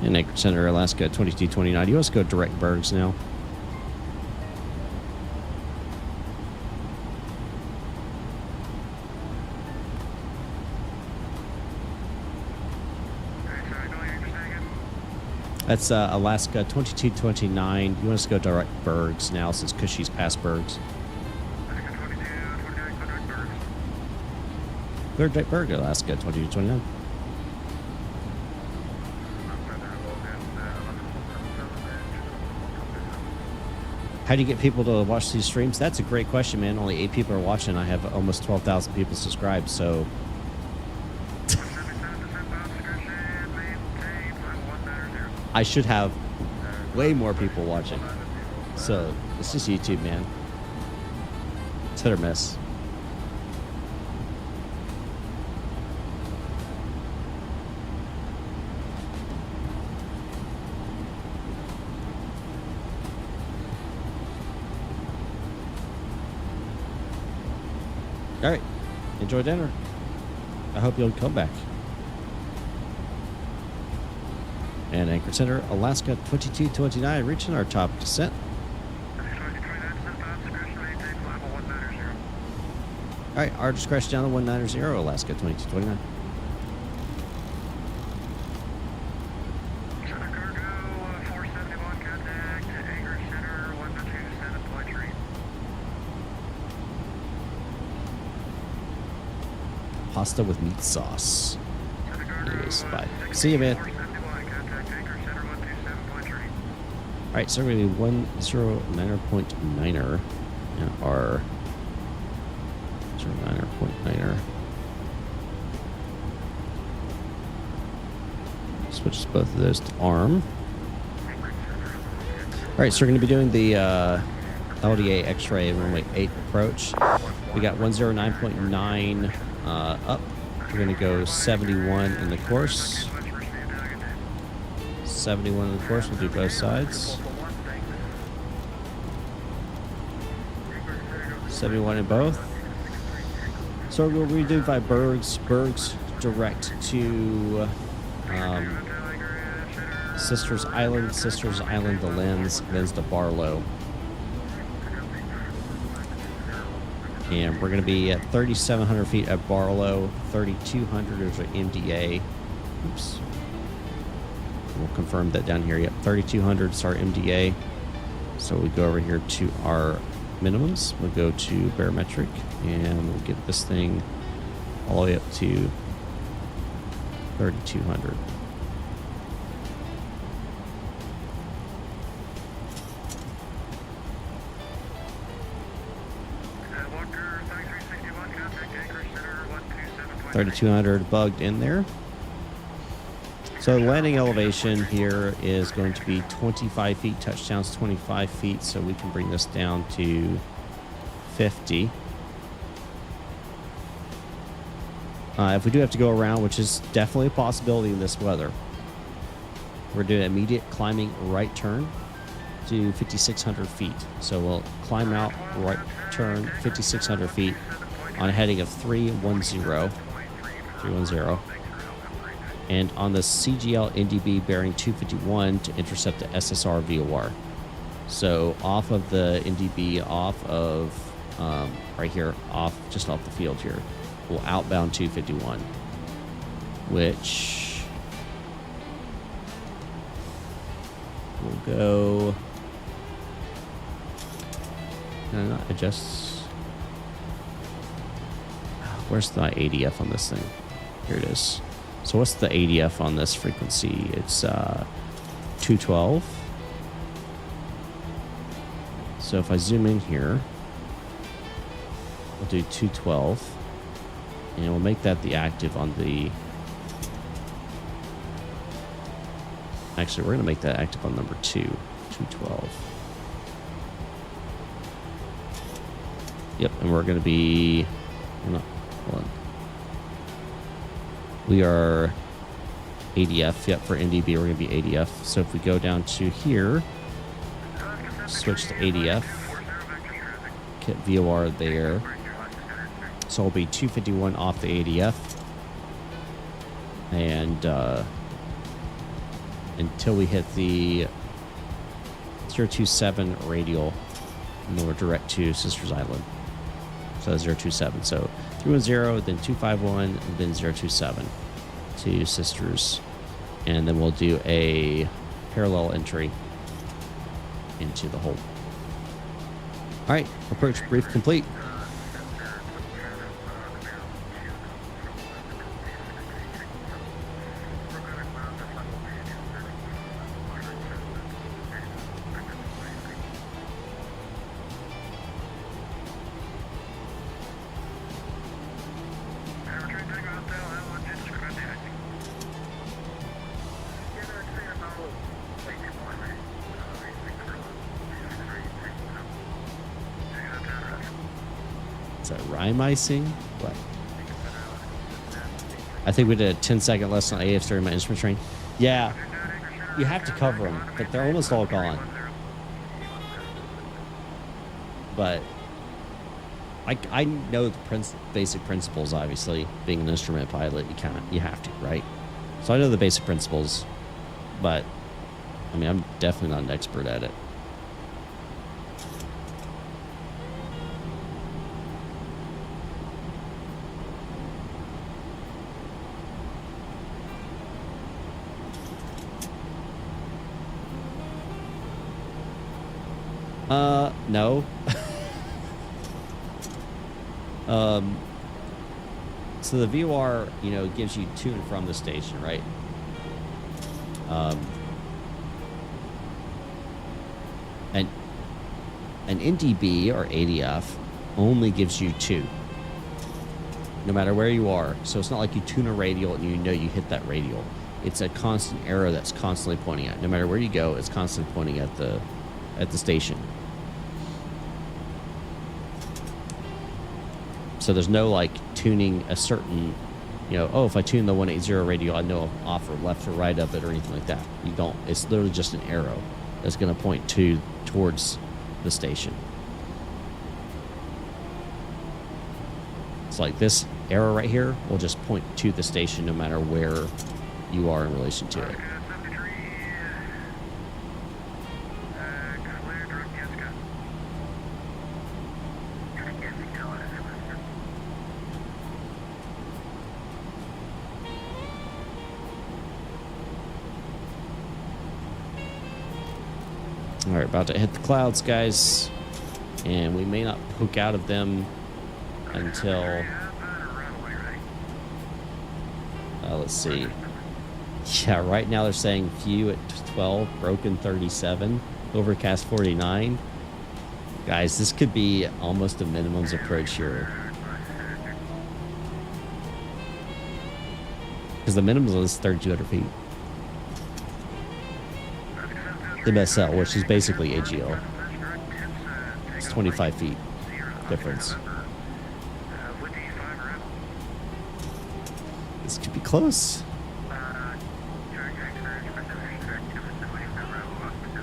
In Anchorage Center, Alaska, 2229. You want to go direct Bergs now? That's Alaska 2229. You want us to go direct Bergs now since Cushy's past Bergs. Clear direct Berg, Alaska 2229. How do you get people to watch these streams? That's a great question, man. Only 8 people are watching. I have almost 12,000 people subscribed, so... I should have way more people watching. So, it's just YouTube, man. It's hit or miss. All right. Enjoy dinner. I hope you'll come back. And Anchor Center, Alaska 2229, reaching our top descent. All right, our discretion down to 190, Alaska 2229. Pasta with meat sauce. Anyways, bye. See you, man. Alright, so we're going to be 109.9er and our 09.9er. Switches both of those to ARM. Alright, so we're going to be doing the LDA X-ray runway 8 approach. We got 109.9 up. We're going to go 71 in the course. 71 in the course, we'll do both sides. 71 in both. So we'll redo by Bergs. Bergs direct to Sisters Island to Lens to Barlow. And we're going to be at 3,700 feet at Barlow, 3,200 is our MDA. Oops. We'll confirm that down here. Yep, 3,200 is our MDA. So we go over here to our minimums. We'll go to barometric, and we'll get this thing all the way up to 3,200. $3,200 bugged in there. So the landing elevation here is going to be 25 feet, touchdowns 25 feet, so we can bring this down to 50. If we do have to go around, which is definitely a possibility in this weather, we're doing an immediate climbing right turn to 5,600 feet. So we'll climb out, right turn, 5,600 feet on a heading of 310. And on the CGL NDB bearing 251 to intercept the SSR VOR. So off of the NDB, off of right here, just off the field here, we'll outbound 251, which we'll go. Can I not adjust? Where's my ADF on this thing? Here it is. So what's the ADF on this frequency? It's 212. So if I zoom in here, we'll do 212. And we'll make that the active on the... Actually, we're going to make that active on number 2, 212. Yep, and we're going to be... Hold on. We are ADF. Yep, for NDB, we're going to be ADF. So if we go down to here, switch to ADF, get VOR there. So it'll be 251 off the ADF. And until we hit the 027 radial, and then we're direct to Sisters Island. So 027. So 310, then 251, and then 027 to Sisters. And then we'll do a parallel entry into the hole. All right, approach brief complete. Is that rhyme icing? What? I think we did a 10-second lesson on AFs during my instrument training. Yeah, you have to cover them, but they're almost all gone. But I know the basic principles. Obviously, being an instrument pilot, you have to, right? So I know the basic principles, but I mean, I'm definitely not an expert at it. No. So the VOR, gives you to and from the station, right? And an NDB or ADF only gives you 2, no matter where you are. So it's not like you tune a radial and you hit that radial. It's a constant arrow that's constantly pointing at. No matter where you go, it's constantly pointing at the station. So there's no like tuning a certain, if I tune the 180 radial, I know I'm off or left or right of it or anything like that. You don't. It's literally just an arrow that's going to point towards the station. It's like this arrow right here will just point to the station no matter where you are in relation to it. All right, about to hit the clouds, guys, and we may not poke out of them until, let's see. Yeah, right now they're saying few at 12, broken 37, overcast 49. Guys, this could be almost a minimums approach here. Because the minimums is 3,200 feet. MSL, which is basically AGL. It's 25 feet difference. This could be close.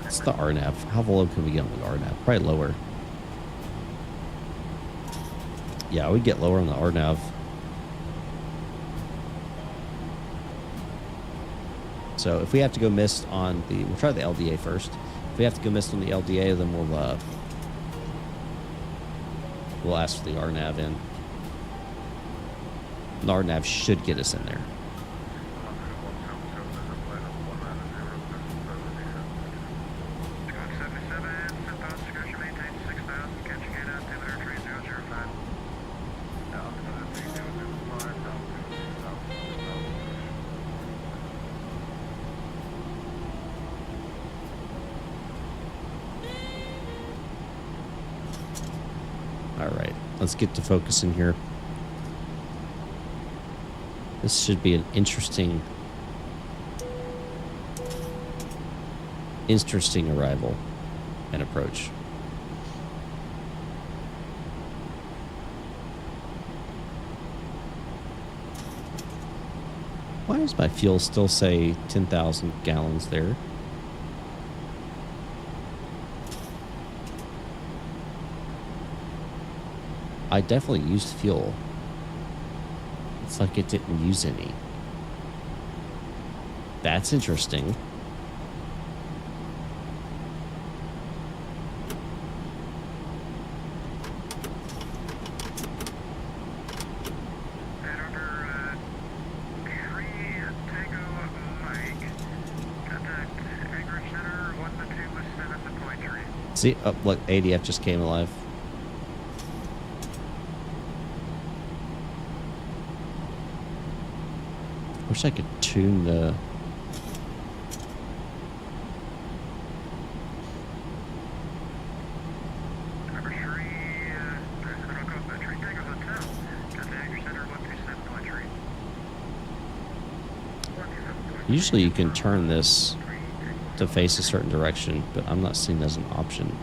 It's the RNAV. How low can we get on the RNAV? Probably lower. Yeah, we get lower on the RNAV. So if we have to go mist on we'll try the LDA first. If we have to go mist on the LDA, then we'll ask for the RNAV in. The RNAV should get us in there. let's get to focusing here. This should be an interesting arrival and approach. Why does my fuel still say 10,000 gallons there? I definitely used fuel. It's like it didn't use any. That's interesting. See, oh, look, ADF just came alive. Wish I could tune the... Usually you can turn this to face a certain direction, but I'm not seeing that as an option.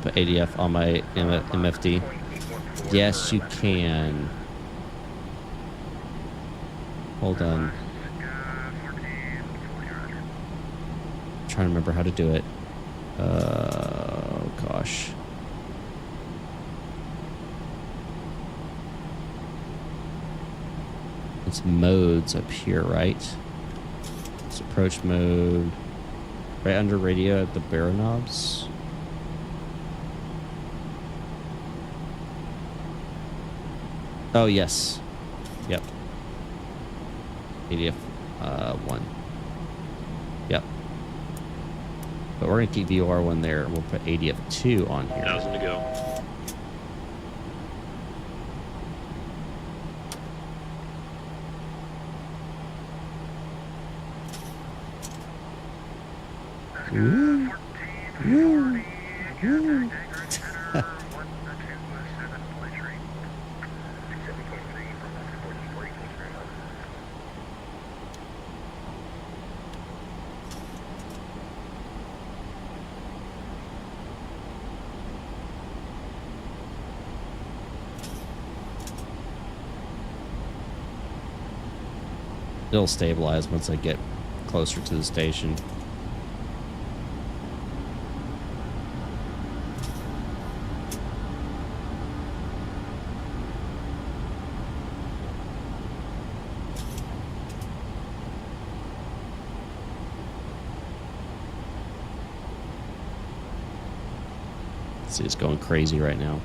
Put ADF on my MFD. Yes, you can. Hold on. I'm trying to remember how to do it. Oh, gosh. It's modes up here, right? It's approach mode. Right under radio at the barrel knobs. Oh, yes. Yep. ADF 1. Yep. But we're going to keep VOR 1 there. We'll put ADF 2 on here. 1,000 to go. Ooh. Ooh. Ooh. It'll stabilize once I get closer to the station. See, it's going crazy right now.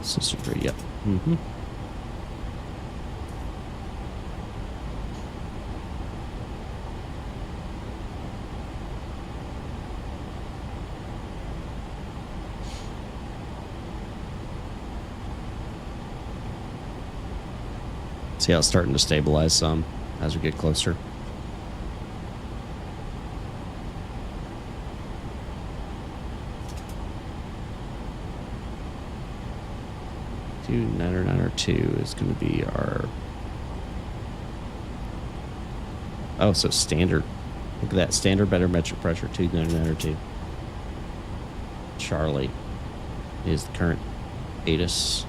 Sister, yep. Mm-hmm. See how it's starting to stabilize some as we get closer. Two 992 is going to be our Oh, so standard. Look at that. Standard barometric pressure, 29902. Charlie is the current ATIS.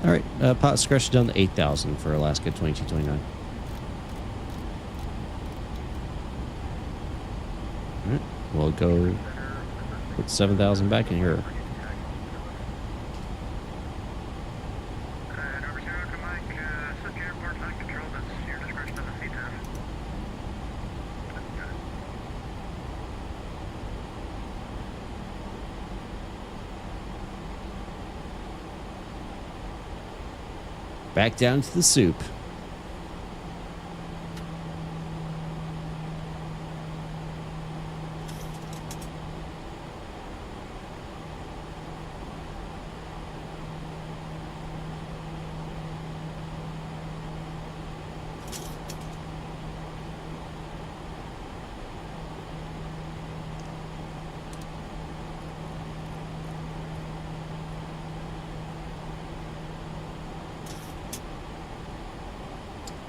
All right, pot discretion down to 8,000 for Alaska 2229. All right, we'll go put 7,000 back in here. Back down to the soup.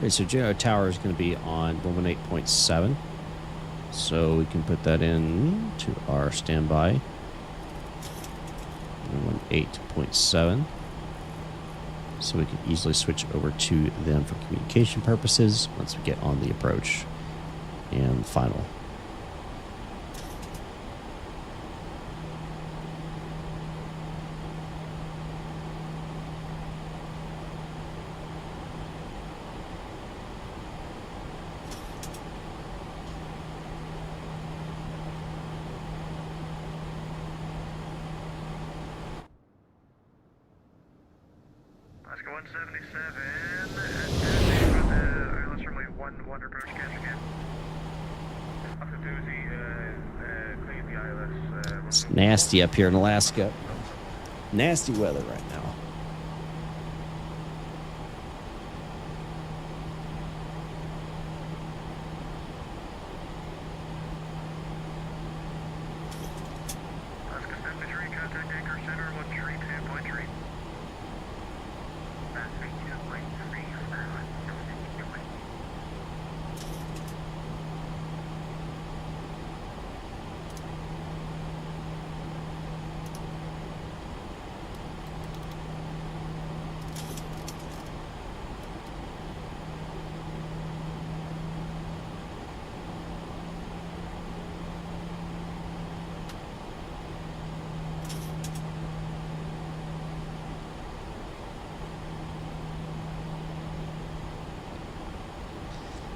Okay, so Juno Tower is going to be on 118.7. So we can put that in to our standby. 118.7. So we can easily switch over to them for communication purposes once we get on the approach and final. It's nasty up here in Alaska. Nasty weather right now.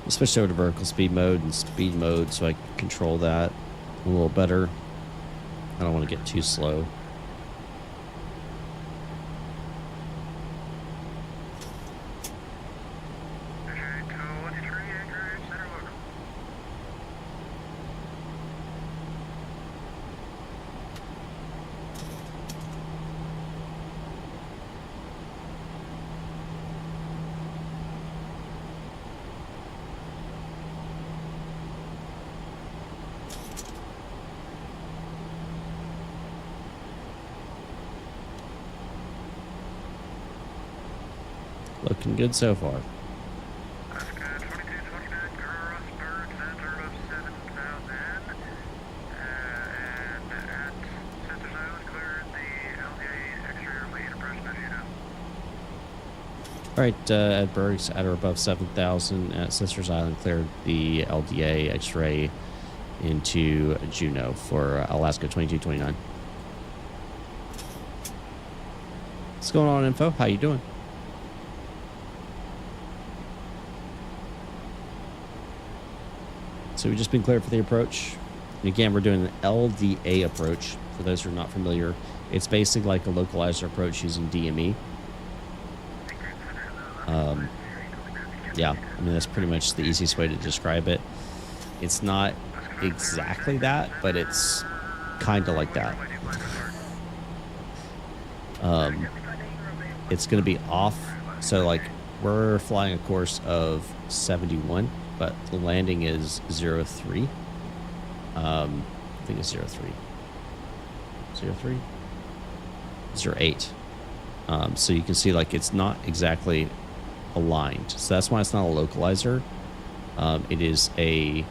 Switch over to vertical speed mode and speed mode so I can control that a little better. I don't want to get too slow. Looking good so far. All right, at Bergs at or above 7,000 at Sisters Island cleared the LDA X-ray into Juneau for Alaska 2229. What's going on, info? How you doing? So we've just been cleared for the approach. And again, we're doing an LDA approach. For those who are not familiar, it's basically like a localizer approach using DME. Yeah, I mean, that's pretty much the easiest way to describe it. It's not exactly that, but it's kind of like that. It's going to be off. So, like, we're flying a course of 71, but the landing is 03. I think it's 03. 03? 08. So you can see, like, it's not exactly aligned. So that's why it's not a localizer. It is a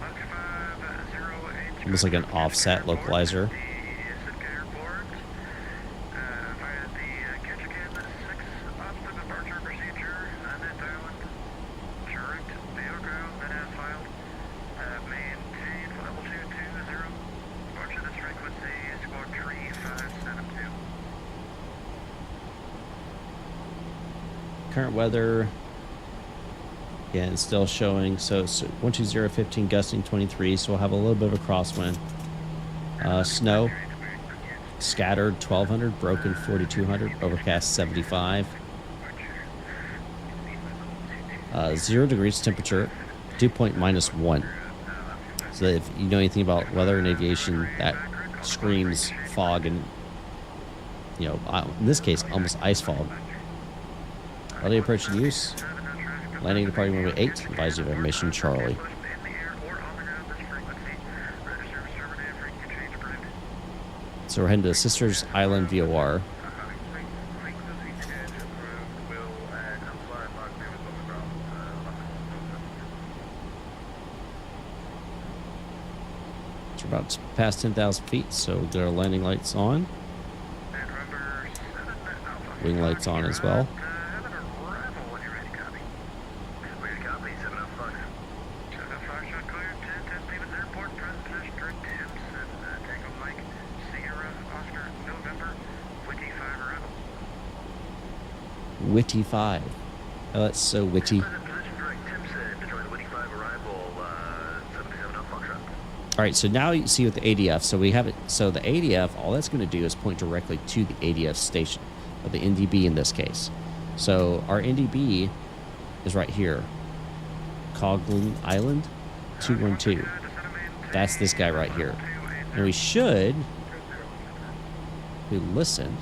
almost like an offset localizer. Current weather, again, it's still showing. So 12015 gusting 23. So we'll have a little bit of a crosswind. Snow scattered 1200, broken 4200, overcast 75. 0 degrees temperature, dew point -1. So if you know anything about weather and aviation, that screams fog and, you know, in this case, almost ice fog. LA approach in use. Landing departing runway 8. Advisory of information, Charlie. So we're heading to Sisters Island VOR. It's about past 10,000 feet, so we'll get our landing lights on. Wing lights on as well. Witty 5. Oh, that's so witty. All right, so now you see with the ADF, so we have it. So the ADF, all that's going to do is point directly to the ADF station, or the NDB in this case. So our NDB is right here, Coghlan Island 212. That's this guy right here. And we should, we listened.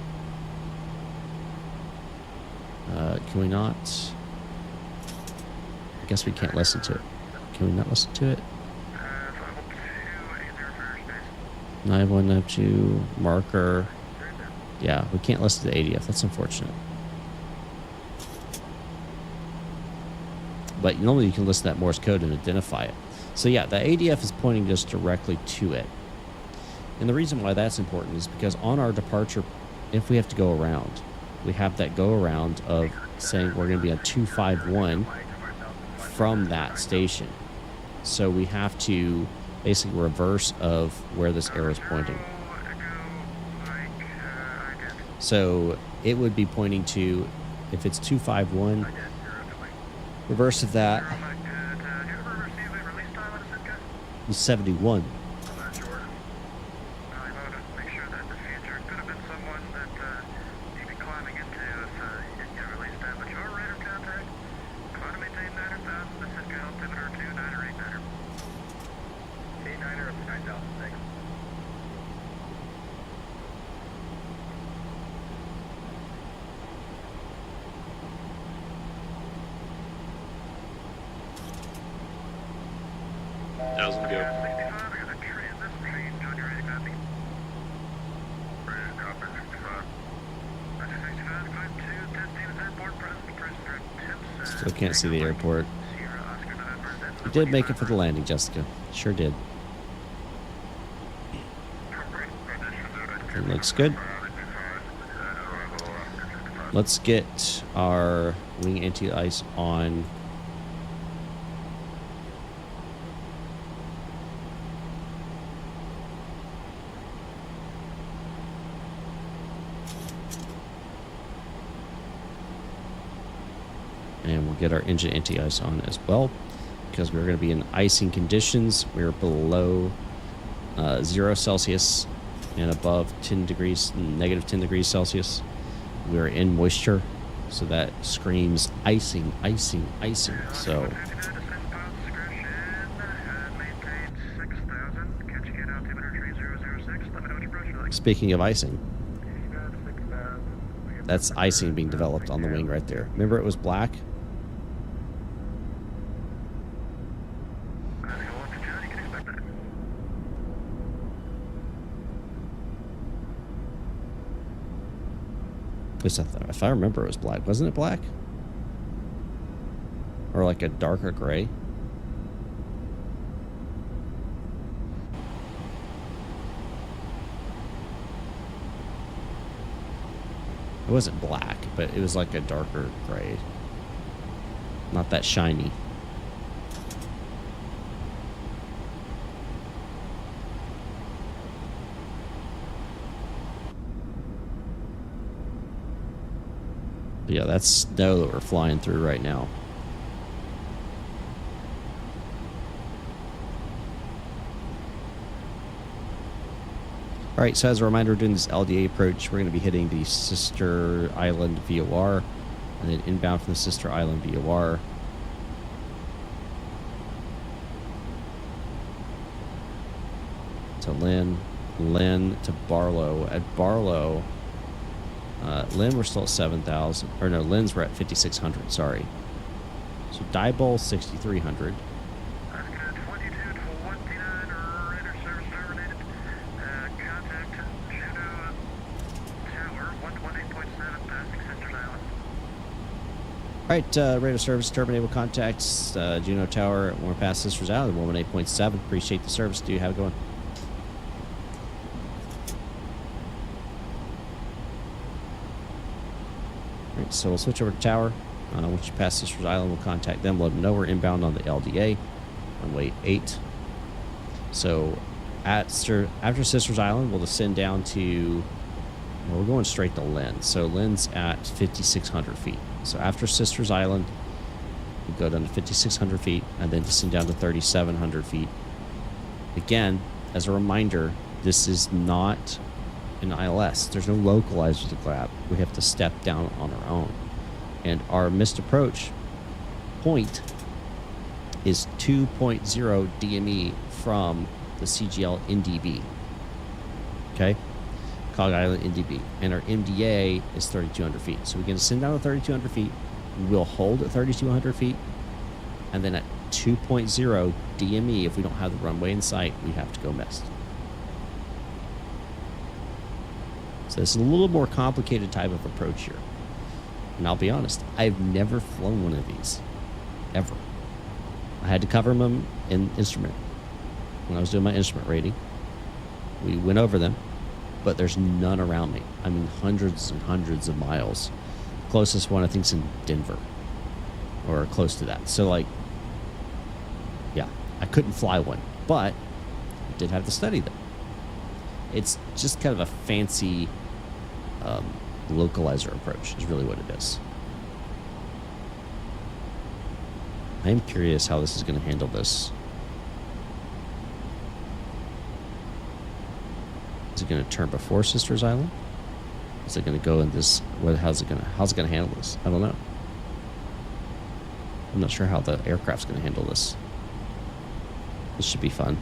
Can we not? I guess we can't listen to it. Can we not listen to it? 9192 marker. Yeah, we can't listen to the ADF. That's unfortunate. But normally you can listen to that Morse code and identify it. So yeah, the ADF is pointing just directly to it. And the reason why that's important is because on our departure, if we have to go around, we have that go around of saying we're going to be on 251 from that station. So we have to basically reverse of where this arrow is pointing. So it would be pointing to, if it's 251, reverse of that is 71. Still can't see the airport. You did make it for the landing, Jessica. Sure did. It looks good. Let's get our wing anti-ice on. And we'll get our engine anti-ice on as well, because we're going to be in icing conditions. We're below 0 Celsius and above 10 degrees, negative 10 degrees Celsius. We're in moisture, So that screams icing, icing, icing. So speaking of icing, that's icing being developed on the wing right there. Remember it was black? If I remember, it was black. Wasn't it black? Or like a darker gray? It wasn't black, but it was like a darker gray. Not that shiny. But yeah, that's snow that we're flying through right now. All right, so as a reminder, during this LDA approach, we're going to be hitting the sister island VOR, and then inbound from the sister island VOR. To Lynn to Barlow. At Barlow, Lynn, we're still at 7,000. Or no, Lynn's we're at 5,600, sorry. So Diebold, 6,300. All right, radar service terminated with contacts. Juno Tower, we're past Sisters Island, 118.7. Appreciate the service, dude. Have a good one. All right, so we'll switch over to Tower. Once you pass Sisters Island, we'll contact them. Let them know we're inbound on the LDA, runway 8. So after Sisters Island, we'll descend down to, well, we're going straight to Lynn. So Lynn's at 5,600 feet. So after Sisters Island, we go down to 5,600 feet and then descend down to 3,700 feet. Again, as a reminder, this is not an ILS. There's no localizer to grab. We have to step down on our own. And our missed approach point is 2.0 DME from the CGL NDB. Okay? Cog Island NDB. And our MDA is 3,200 feet. So we're going to send down to 3,200 feet. We'll hold at 3,200 feet. And then at 2.0 DME, if we don't have the runway in sight, we have to go missed. So it's a little more complicated type of approach here. And I'll be honest, I've never flown one of these. Ever. I had to cover them in instrument. When I was doing my instrument rating, we went over them. But there's none around me. I mean, hundreds and hundreds of miles. Closest one, I think, is in Denver. Or close to that. So, like, yeah, I couldn't fly one. But I did have to study them. It's just kind of a fancy localizer approach is really what it is. I am curious how this is going to handle this. Is it going to turn before Sisters Island? Is it going to go in this? How's it going to handle this? I don't know. I'm not sure how the aircraft's going to handle this. This should be fun.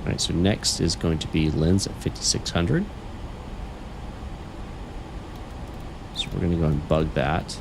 All right, so next is going to be Lynn's at 5,600. So we're going to go and bug that.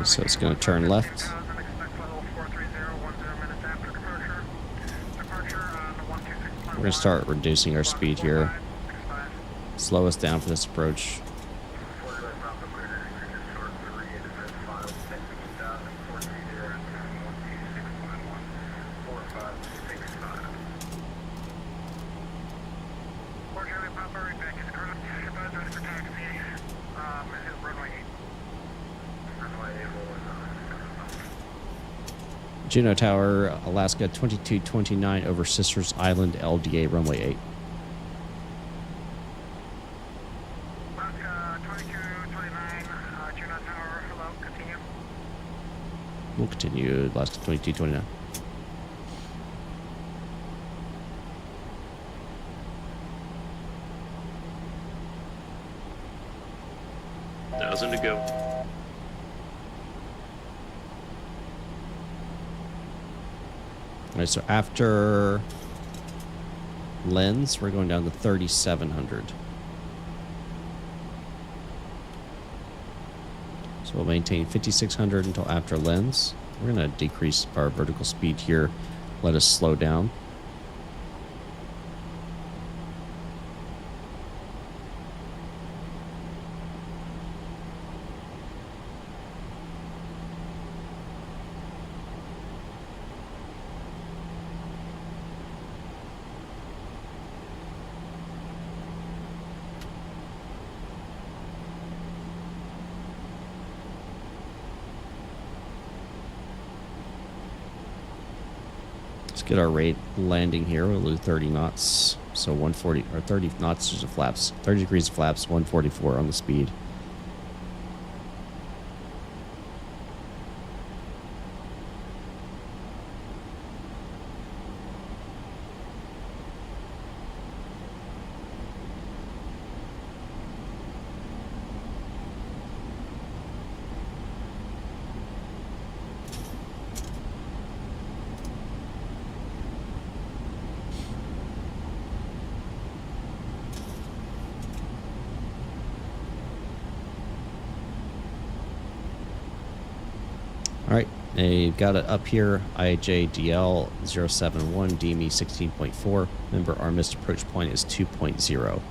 So it's going to turn left. We're going to start reducing our speed here. Slow us down for this approach. Juneau Tower, Alaska 2229 over Sisters Island, LDA runway 8. Alaska 2229, Juneau Tower, hello, continue. We'll continue, Alaska 2229. To go. All right, so after lens, we're going down to 3,700. So we'll maintain 5,600 until after lens. We're going to decrease our vertical speed here. Let us slow down. Get our rate landing here. We'll do 30 knots, so 140 or 30 knots of flaps, 30 degrees of flaps, 144 on the speed. All right, they've got it up here, IJDL 071, DME 16.4. Remember, our missed approach point is 2.0.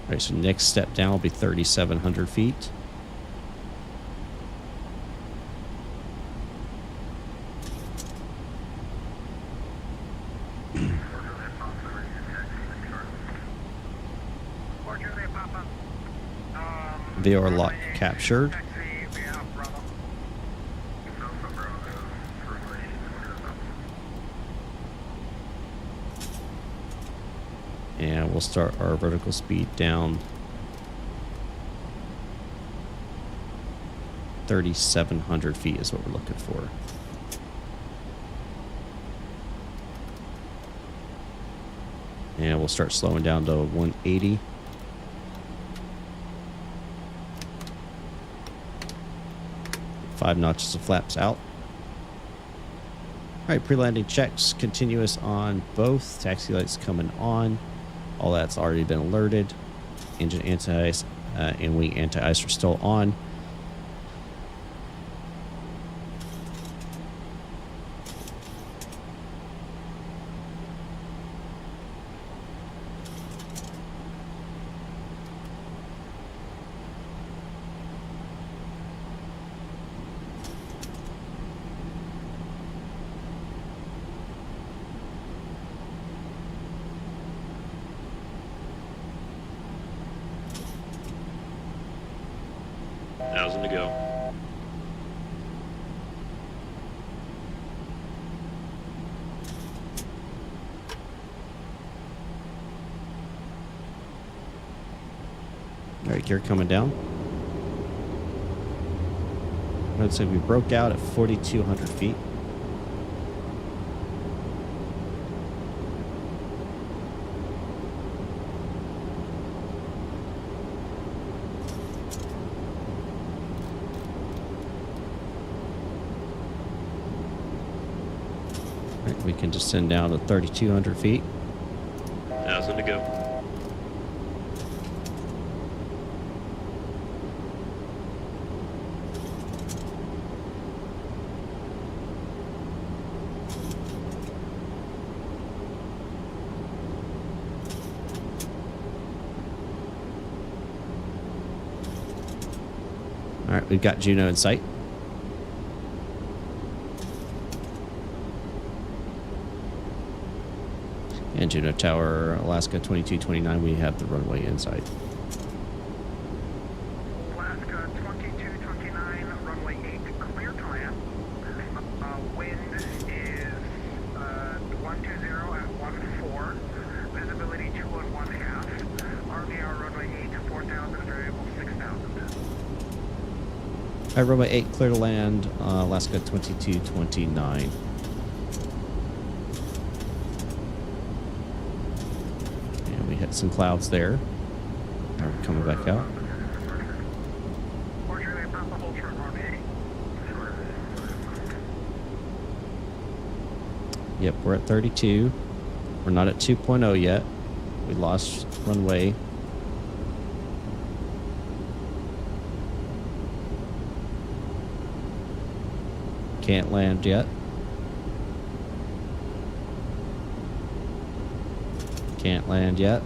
All right, so next step down will be 3,700 feet. VR lock captured. And we'll start our vertical speed down 3,700 feet is what we're looking for. And we'll start slowing down to 180. Five notches of flaps out. All right, pre-landing checks continuous on both. Taxi lights coming on. All that's already been alerted. Engine anti-ice and wing anti-ice are still on. To go. All right, gear coming down. I'd say we broke out at 4,200 feet. We can descend down to 3,200 feet. 1,000 to go. All right, we've got Juno in sight. And Juno Tower, Alaska 2229, we have the runway in sight. Alaska 2229, runway 8, clear to land. Wind is 120 at 14. Visibility 2 and 1/2. RVR runway 8, 4,000, variable 6,000. All right, runway 8, clear to land, Alaska 2229. Hit some clouds there. Now we're coming back out. Yep, we're at 32. We're not at 2.0 yet. We lost runway. Can't land yet. Can't land yet.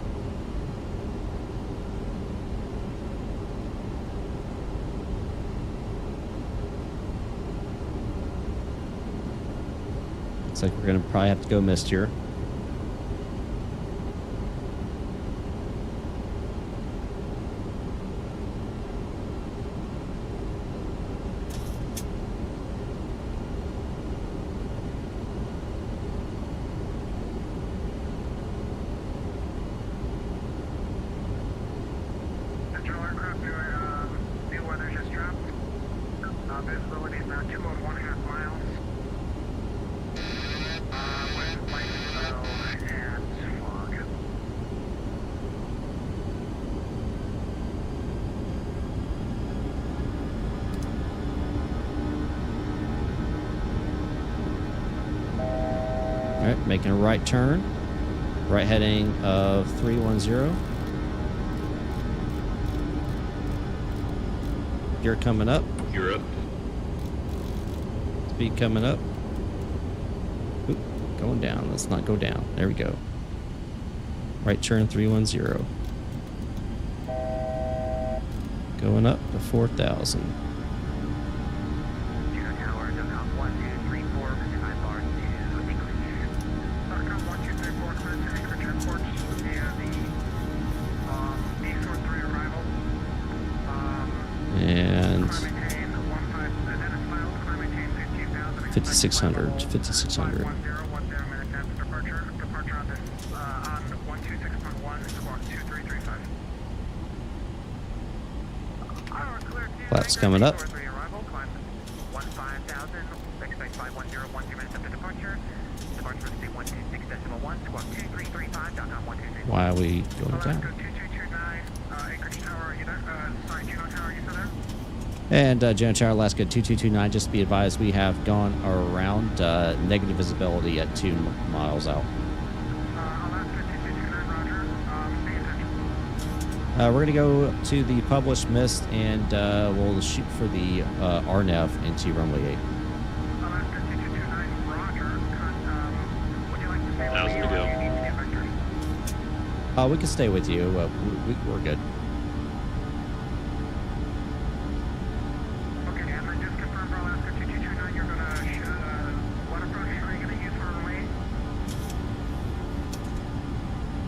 Looks like we're gonna probably have to go mist here. Visibility is now 2 and 1/2 miles. With light snow and fog. All right, making a right turn. Right heading of 310. Gear coming up. You're up. Speed coming up. Oop, going down. Let's not go down. There we go. Right turn 310. Going up to 4,000. And 5,600, 5,600. Flaps coming up. Why are we going down? And Juno Tower, Alaska 2229, just to be advised, we have gone around negative visibility at 2 miles out. We're going to go to the published mist and we'll shoot for the RNAV into runway 8. We can stay with you. We're good.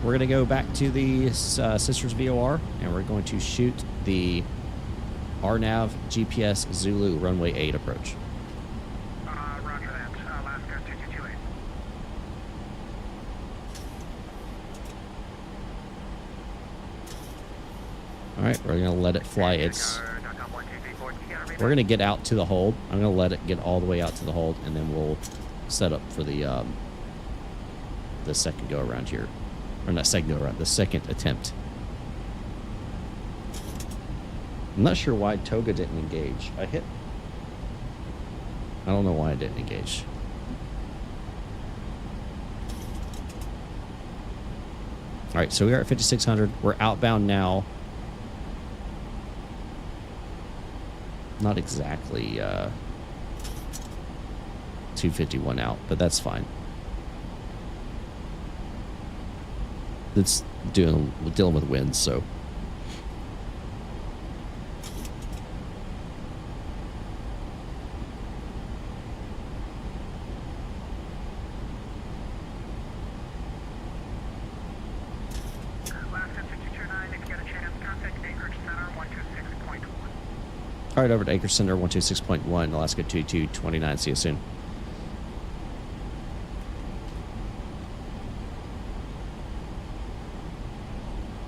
We're going to go back to the Sisters VOR, and we're going to shoot the RNAV GPS Zulu runway 8 approach. Roger that. Alaska 2228. All right, we're going to let it fly. We're going to get out to the hold. I'm going to let it get all the way out to the hold, and then we'll set up for the second go around here. Or not second go around, the second attempt. I'm not sure why Toga didn't engage. I don't know why I didn't engage. All right, so we are at 5,600. We're outbound now. Not exactly 251 out, but that's fine. It's dealing with winds, so. All right, over to Anchor Center 126.1, Alaska 2229. See you soon.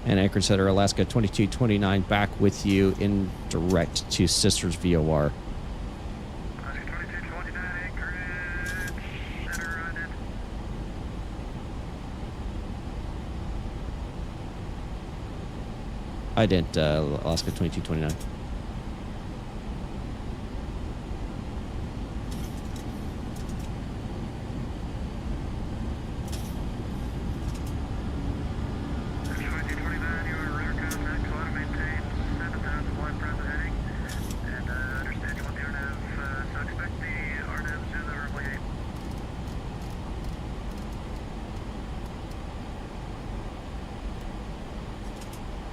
And Anchor Center, Alaska 2229, back with you in direct to Sisters VOR. I didn't, Alaska 2229.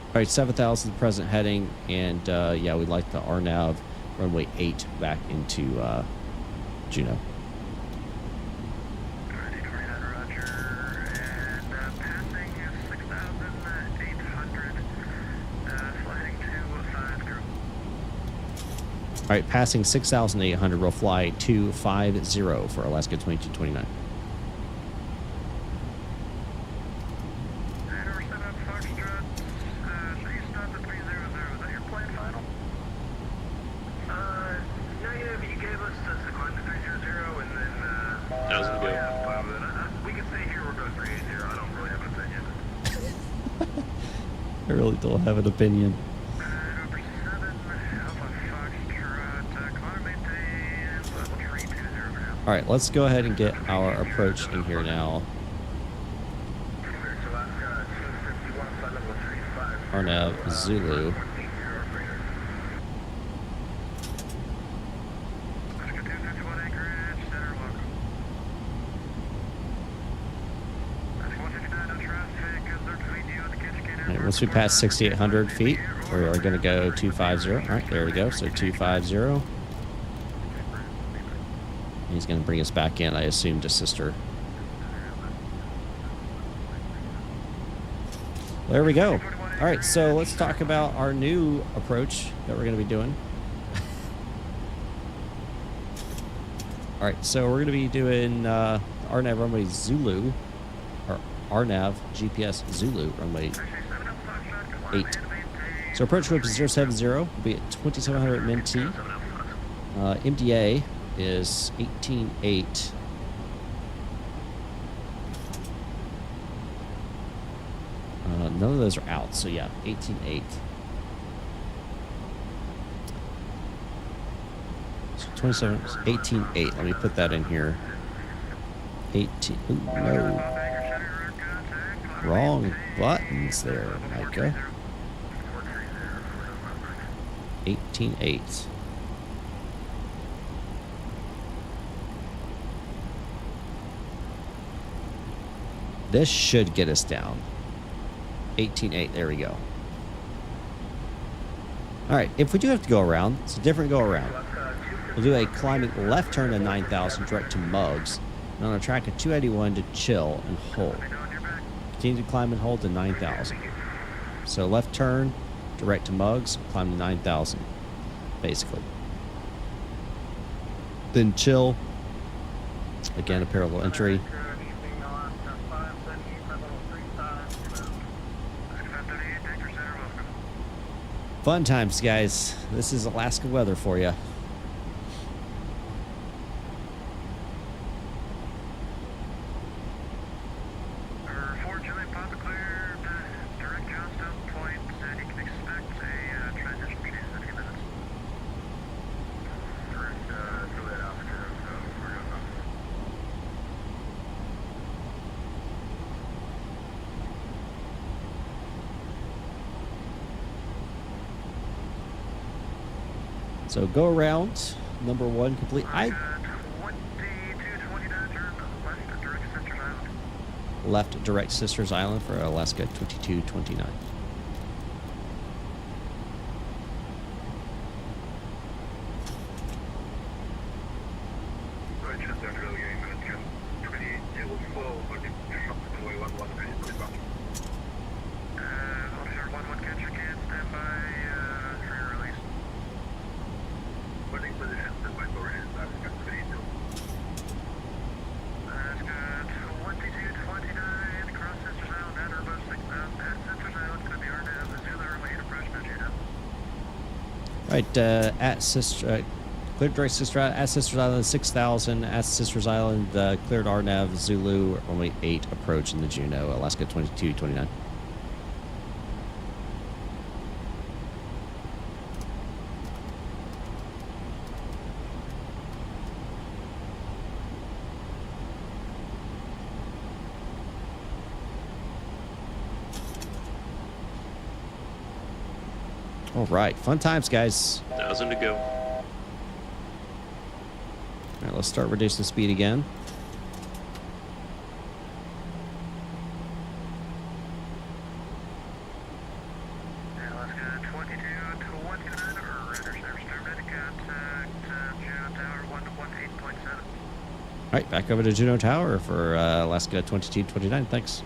All right, 7,000 present heading, and yeah, we'd like the RNAV runway 8 back into Juneau. All right, passing 6,800, we'll fly 250 for Alaska 2229. I really don't have an opinion. All right, let's go ahead and get our approach in here now. RNAV Zulu. Once we pass 6,800 feet, we are going to go 250. All right, there we go. So 250. He's going to bring us back in, I assume, to Sister. There we go. All right, so let's talk about our new approach that we're going to be doing. All right, so we're going to be doing RNAV runway Zulu, or RNAV GPS Zulu runway 8. So approach group is 070, will be at 2700 MT. MDA is 18.8. None of those are out, so yeah, 18.8. So 27, 18.8. Let me put that in here. 18. Ooh, no. Wrong buttons there, Micah. 18.8. This should get us down. 18.8, there we go. Alright, if we do have to go around, it's a different go around. We'll do a climbing left turn to 9,000 direct to Mugs, and on a track of 281 to chill and hold. Continue to climb and hold to 9,000. So left turn, direct to Mugs, climb to 9,000, basically. Then chill. Again, a parallel entry. Fun times, guys. This is Alaska weather for you. So go around, number 1 complete. Left direct Sisters Island for Alaska 2229. right, at Sister, cleared direct Sister at Sisters Island 6000, at Sisters Island, cleared RNAV Zulu only 8 approach in the Juno, Alaska 2229. All right, fun times, guys. 1,000 to go. All right, let's start reducing speed again. Alaska 2229, or Rudder service terminated, contact Juno Tower 118.7. All right, back over to Juno Tower for Alaska 2229. Thanks.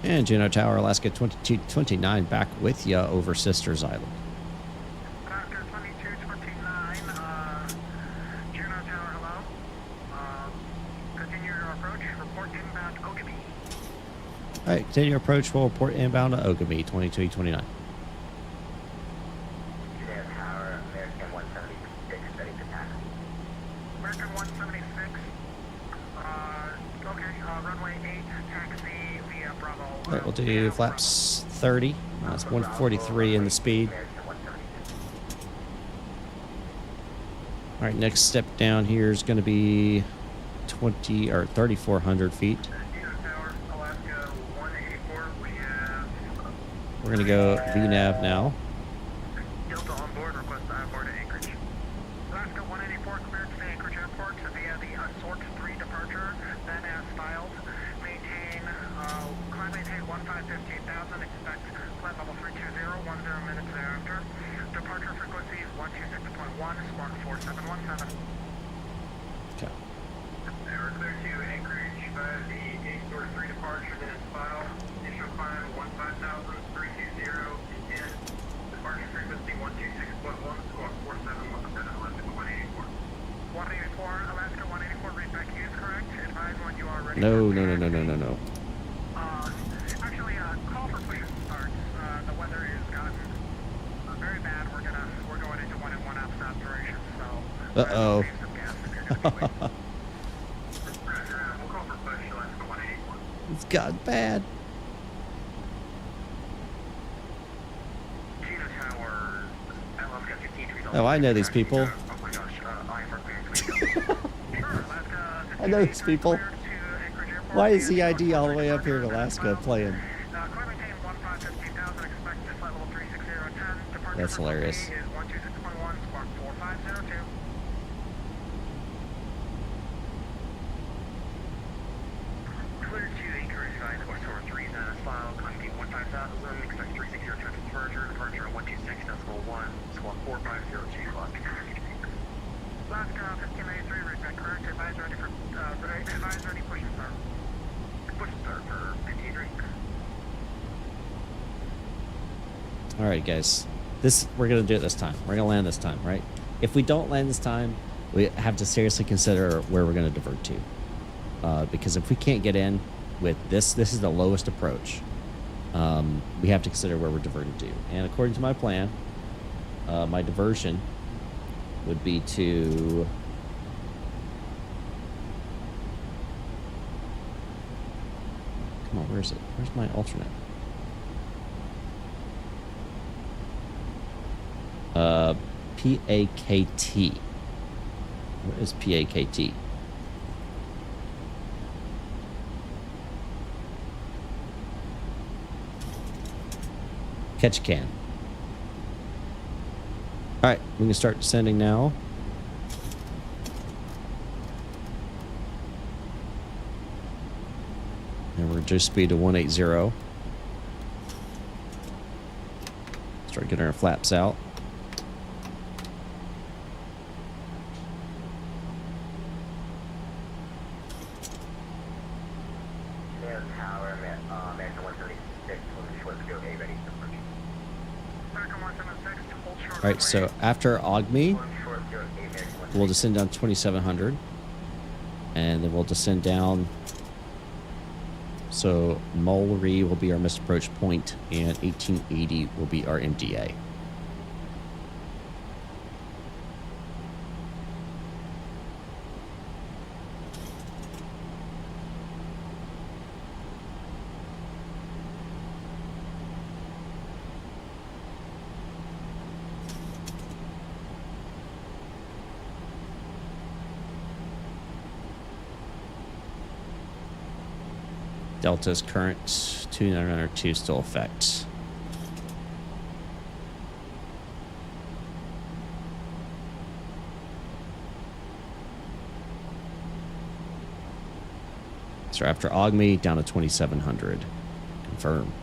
And Juno Tower, Alaska 2229, back with ya over Sisters Island. Alaska 2229, Juno Tower, hello. Continue your approach, report inbound Ogamy. All right, continue your approach. We'll report inbound to Ogamy 2229. Juno Tower, American 176, ready to pass. American 176, okay, runway 8, taxi via Bravo. All right, we'll do flaps 30. That's 143 in the speed. All right, next step down here is going to be 20 or 3,400 feet. We're going to go VNAV now. Delta on board, request onboard at Anchorage. Alaska 184 cleared to Anchorage Airport via the Sort 3 departure, then as filed. Climb maintain 15,000, expect flight level 320, 10 minutes thereafter. Departure frequency is 126.1, spark 4717. Okay. We're clear to Anchorage via the Sort 3 departure, then as filed. Initial climb 15,000, 320, and departure frequency 126.1, spark 4717, Alaska 184. 184, Alaska 184, read back use, correct? Advise when you are ready. No. Actually, call for push starts. The weather has gotten very bad. We're going into 1-in-1 ops operation, so. Uh-oh. Save some gas if you're gonna be waiting. We'll call for push, Alaska 184. It's gotten bad. Juno Tower, Alaska 15. Oh, I know these people. Oh my gosh, I am for clearance. I know these people. Why is CID all the way up here in Alaska playing? That's hilarious. Clear to Anchorage, or Sort 3, file, climbing 15,000, expect 360 return to departure at 126, decimal 1, squawk 4502 clock. Alaska 1583, route back correct, advise ready for, advise ready push and start. Push and start for 15 drink. All right, guys. We're gonna do it this time. We're gonna land this time, right? If we don't land this time, we have to seriously consider where we're gonna divert to. Because if we can't get in with this is the lowest approach. We have to consider where we're diverting to. And according to my plan, my diversion would be to come on, where is it? Where's my alternate? PAKT. Where is PAKT? Catch can. All right, we can start descending now. And we're reduce speed to 180. Start getting our flaps out. All right, so after Ogme, we'll descend down 2,700. And then we'll descend down. So Mulry will be our missed approach point, and 1880 will be our MDA. Delta's current 2902 still effect. So after AUGME, down to 2700. Confirm.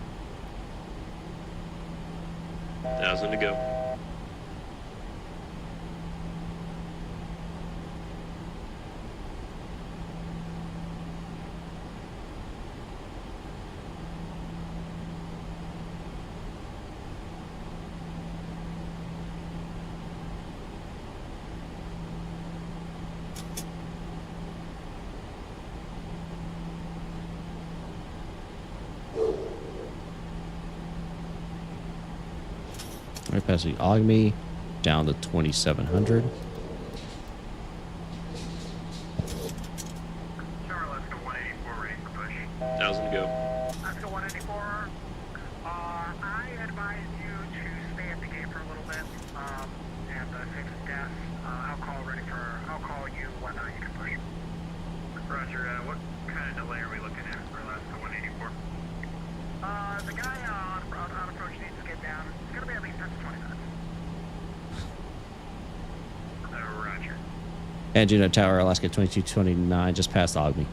1,000 to go. Right past the AUGME, down to 2700. Tower Alaska 184, ready for push. 1,000 to go. Alaska 184, I advise you to stay at the gate for a little bit, and take some gas. I'll call you when you can push. Roger, what kind of delay are we looking at for Alaska 184? The guy on approach needs to get down. It's going to be at least 10 to 20 minutes. Roger. And Juno Tower, Alaska 2229, just past AUGME.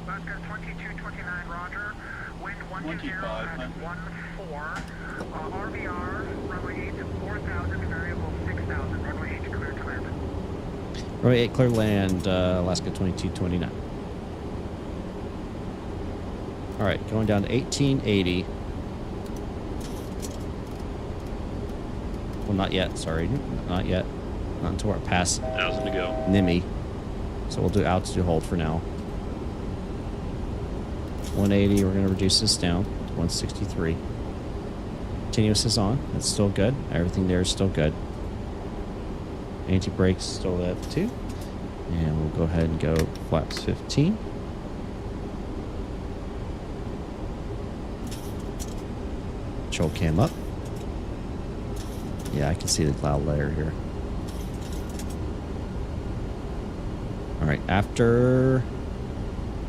Alaska 2229, roger. Wind 120 at 14. RVR, runway 8 to 4,000, variable 6,000. Runway 8 clear to land. Runway 8 clear land, Alaska 2229. All right, going down to 1880. Well, not yet, sorry. Not yet. Not until we're past 1,000 to go. NIMI. So we'll do altitude hold for now. 180, we're going to reduce this down to 163. Continuous is on. That's still good. Everything there is still good. Anti-brake's still at 2. And we'll go ahead and go flaps 15. Control cam up. Yeah, I can see the cloud layer here. All right, after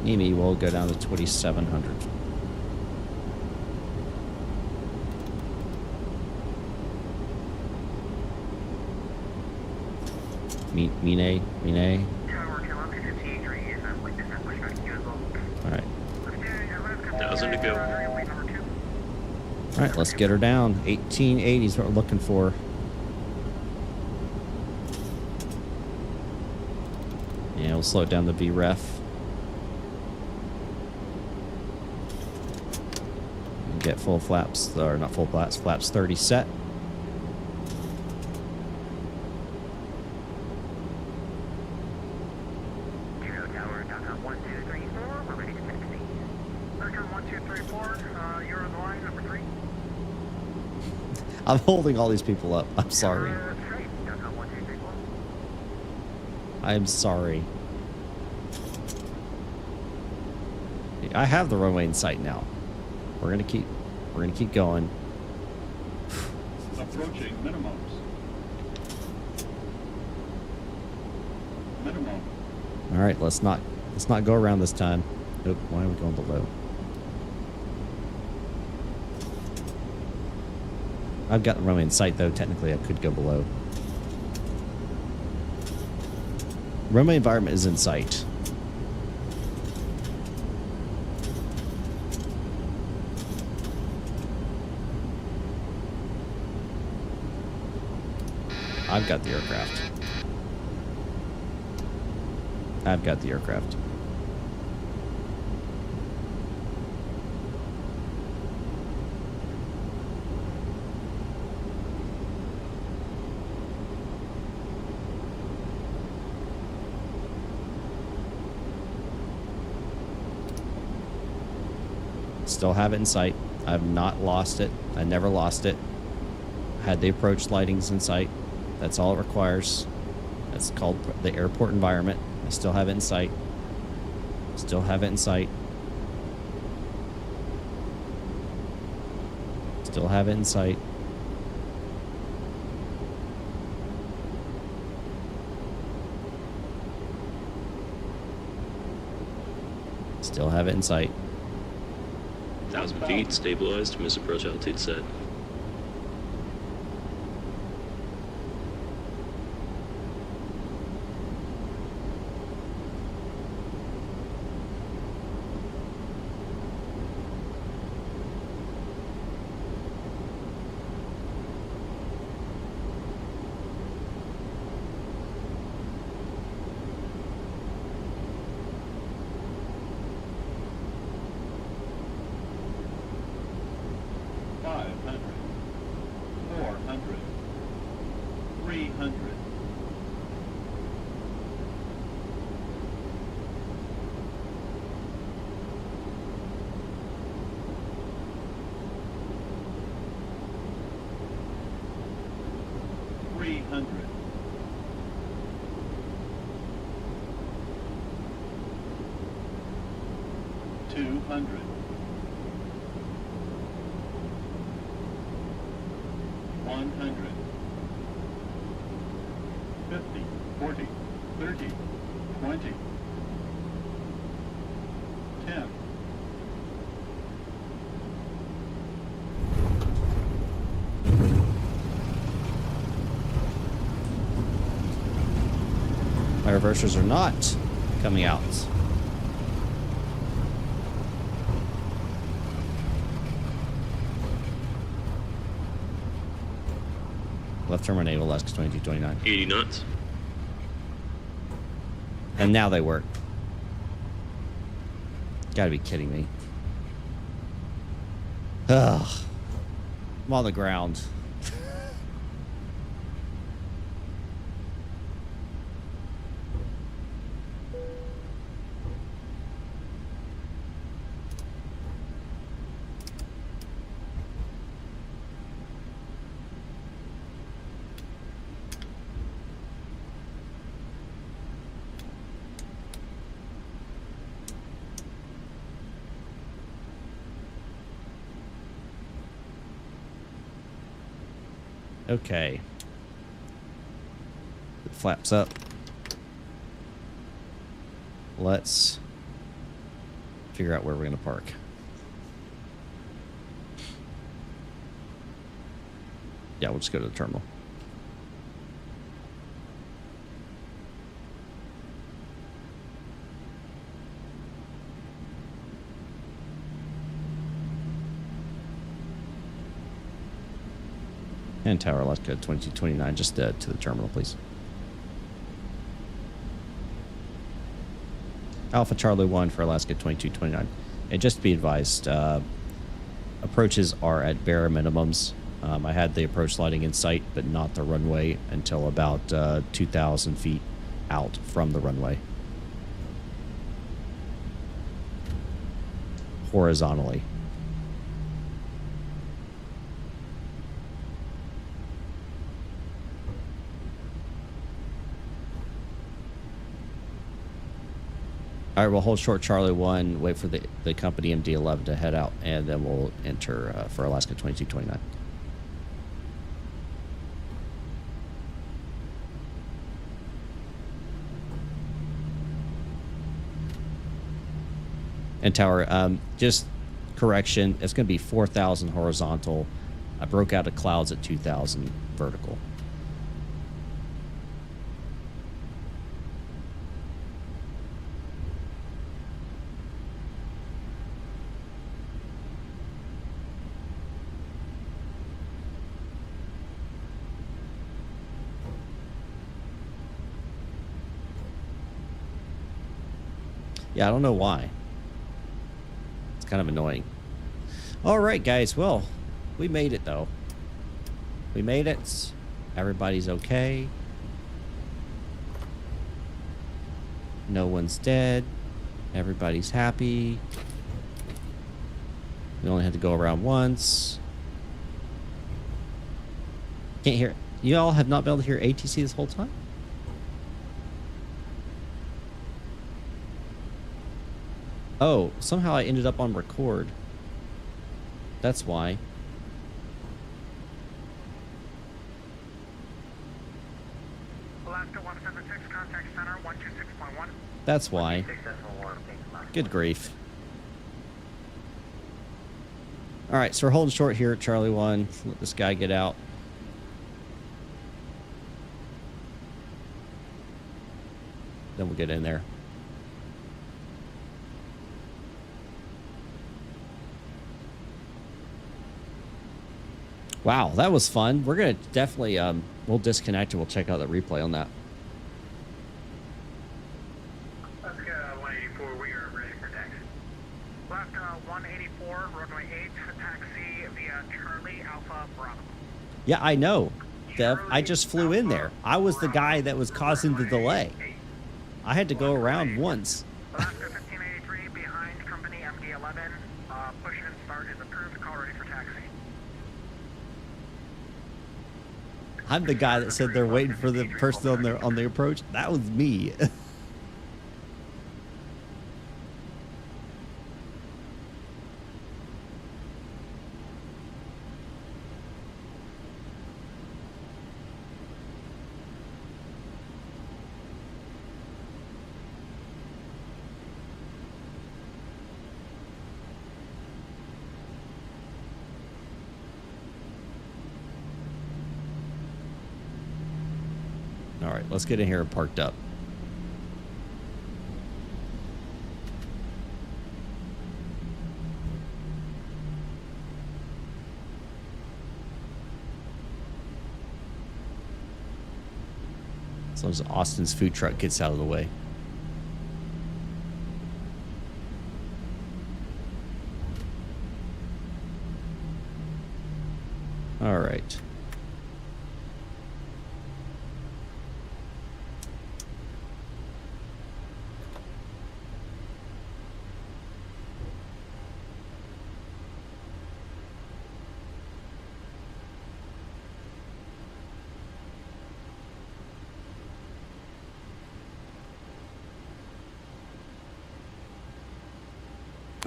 NIMI, we'll go down to 2,700. Mine. All right. 1,000 to go. All right, let's get her down. 1880 is what we're looking for. Yeah, we'll slow down the VREF. And get full flaps, or not full flaps, flaps 30 set. I'm holding all these people up. I'm sorry. I'm sorry. I have the runway in sight now. We're gonna keep going. Approaching minimums. Minimum. All right, let's not go around this time. Nope. Why are we going below? I've got the runway in sight, though. Technically, I could go below. Runway environment is in sight. I've got the aircraft. I've got the aircraft. Still have it in sight. I've not lost it. I never lost it. Had the approach lightings in sight. That's all it requires. That's called the airport environment. I still have it in sight. Still have it in sight. Still have it in sight. Still have it in sight. 1,000 feet, stabilized, miss approach altitude set. My reversers are not coming out. Left turn on naval, Alaska 2229. 80 knots. And now they work. Gotta be kidding me. Ugh. I'm on the ground. Okay. It flaps up. Let's figure out where we're going to park. Yeah, we'll just go to the terminal. And Tower Alaska 2229, just to the terminal, please. Alpha Charlie 1 for Alaska 2229. And just to be advised, approaches are at bare minimums. I had the approach lighting in sight, but not the runway until about 2,000 feet out from the runway. Horizontally. All right, we'll hold short Charlie 1, wait for the company MD-11 to head out, and then we'll enter for Alaska 2229. And Tower, just correction, it's going to be 4,000 horizontal. I broke out of clouds at 2,000 vertical. Yeah, I don't know why. It's kind of annoying. All right, guys. Well, we made it, though. We made it. Everybody's okay. No one's dead. Everybody's happy. We only had to go around once. Can't hear it. You all have not been able to hear ATC this whole time? Oh, somehow I ended up on record. That's why. Alaska 176, contact center 126.1. That's why. Good grief. All right, so we're holding short here at Charlie 1. Let this guy get out. Then we'll get in there. Wow, that was fun. We're going to definitely, we'll disconnect and we'll check out the replay on that. Let's go 184, we are ready for taxi. Left 184, runway 8, taxi via Charlie Alpha Bravo. Yeah, I know, Dev. I just flew in there. I was the guy that was causing the delay. I had to go around once. Alaska 1583, behind company MD11. Push and start is approved, call ready for taxi. I'm the guy that said they're waiting for the person on the approach. That was me. All right, let's get in here and parked up. As long as Austin's food truck gets out of the way. All right.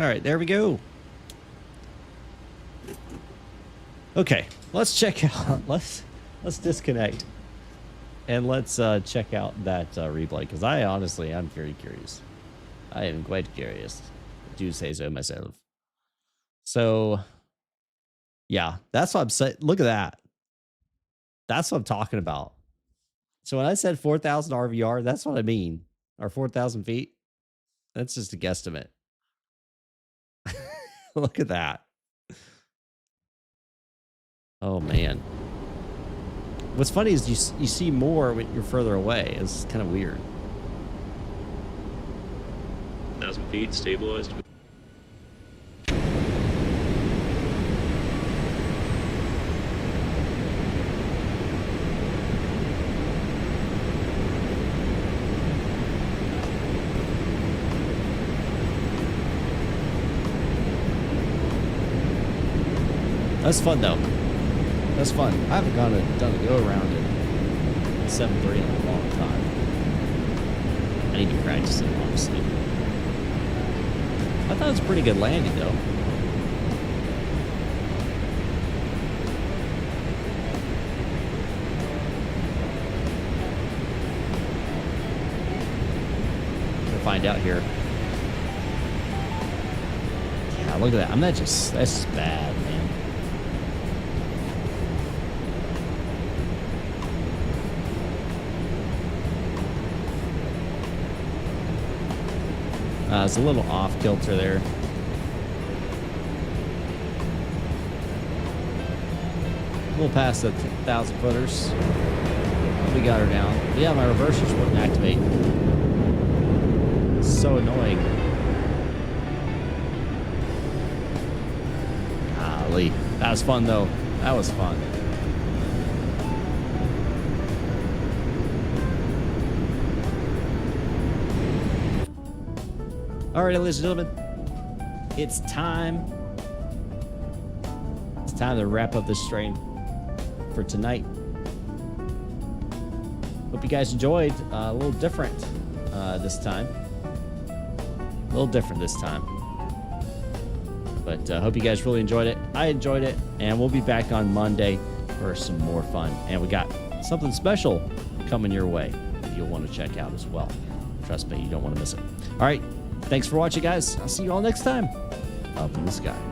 All right, there we go. Okay, let's check out. Let's disconnect, and let's check out that replay because I'm very curious. I am quite curious. I do say so myself. So, yeah, that's what I'm saying. Look at that. That's what I'm talking about. So when I said 4,000 RVR, that's what I mean. Or 4,000 feet. That's just a guesstimate. Look at that. Oh, man. What's funny is you see more when you're further away. It's kind of weird. 1,000 feet, stabilized. That's fun, though. That's fun. I haven't done a go around in 7.3 in a long time. I need to practice it, honestly. I thought it was a pretty good landing, though. We'll find out here. Yeah, look at that. That's just bad, man. It's a little off kilter there. A little past the 1,000 footers. We got her down. But yeah, my reversers wouldn't activate. It's so annoying. Golly. That was fun, though. That was fun. All right, ladies and gentlemen, it's time time to wrap up this stream for tonight. Hope you guys enjoyed. A little different this time. A little different this time. But hope you guys really enjoyed it. I enjoyed it. And we'll be back on Monday for some more fun. And we got something special coming your way that you'll want to check out as well. Trust me, you don't want to miss it. All right. Thanks for watching, guys. I'll see you all next time up in the sky.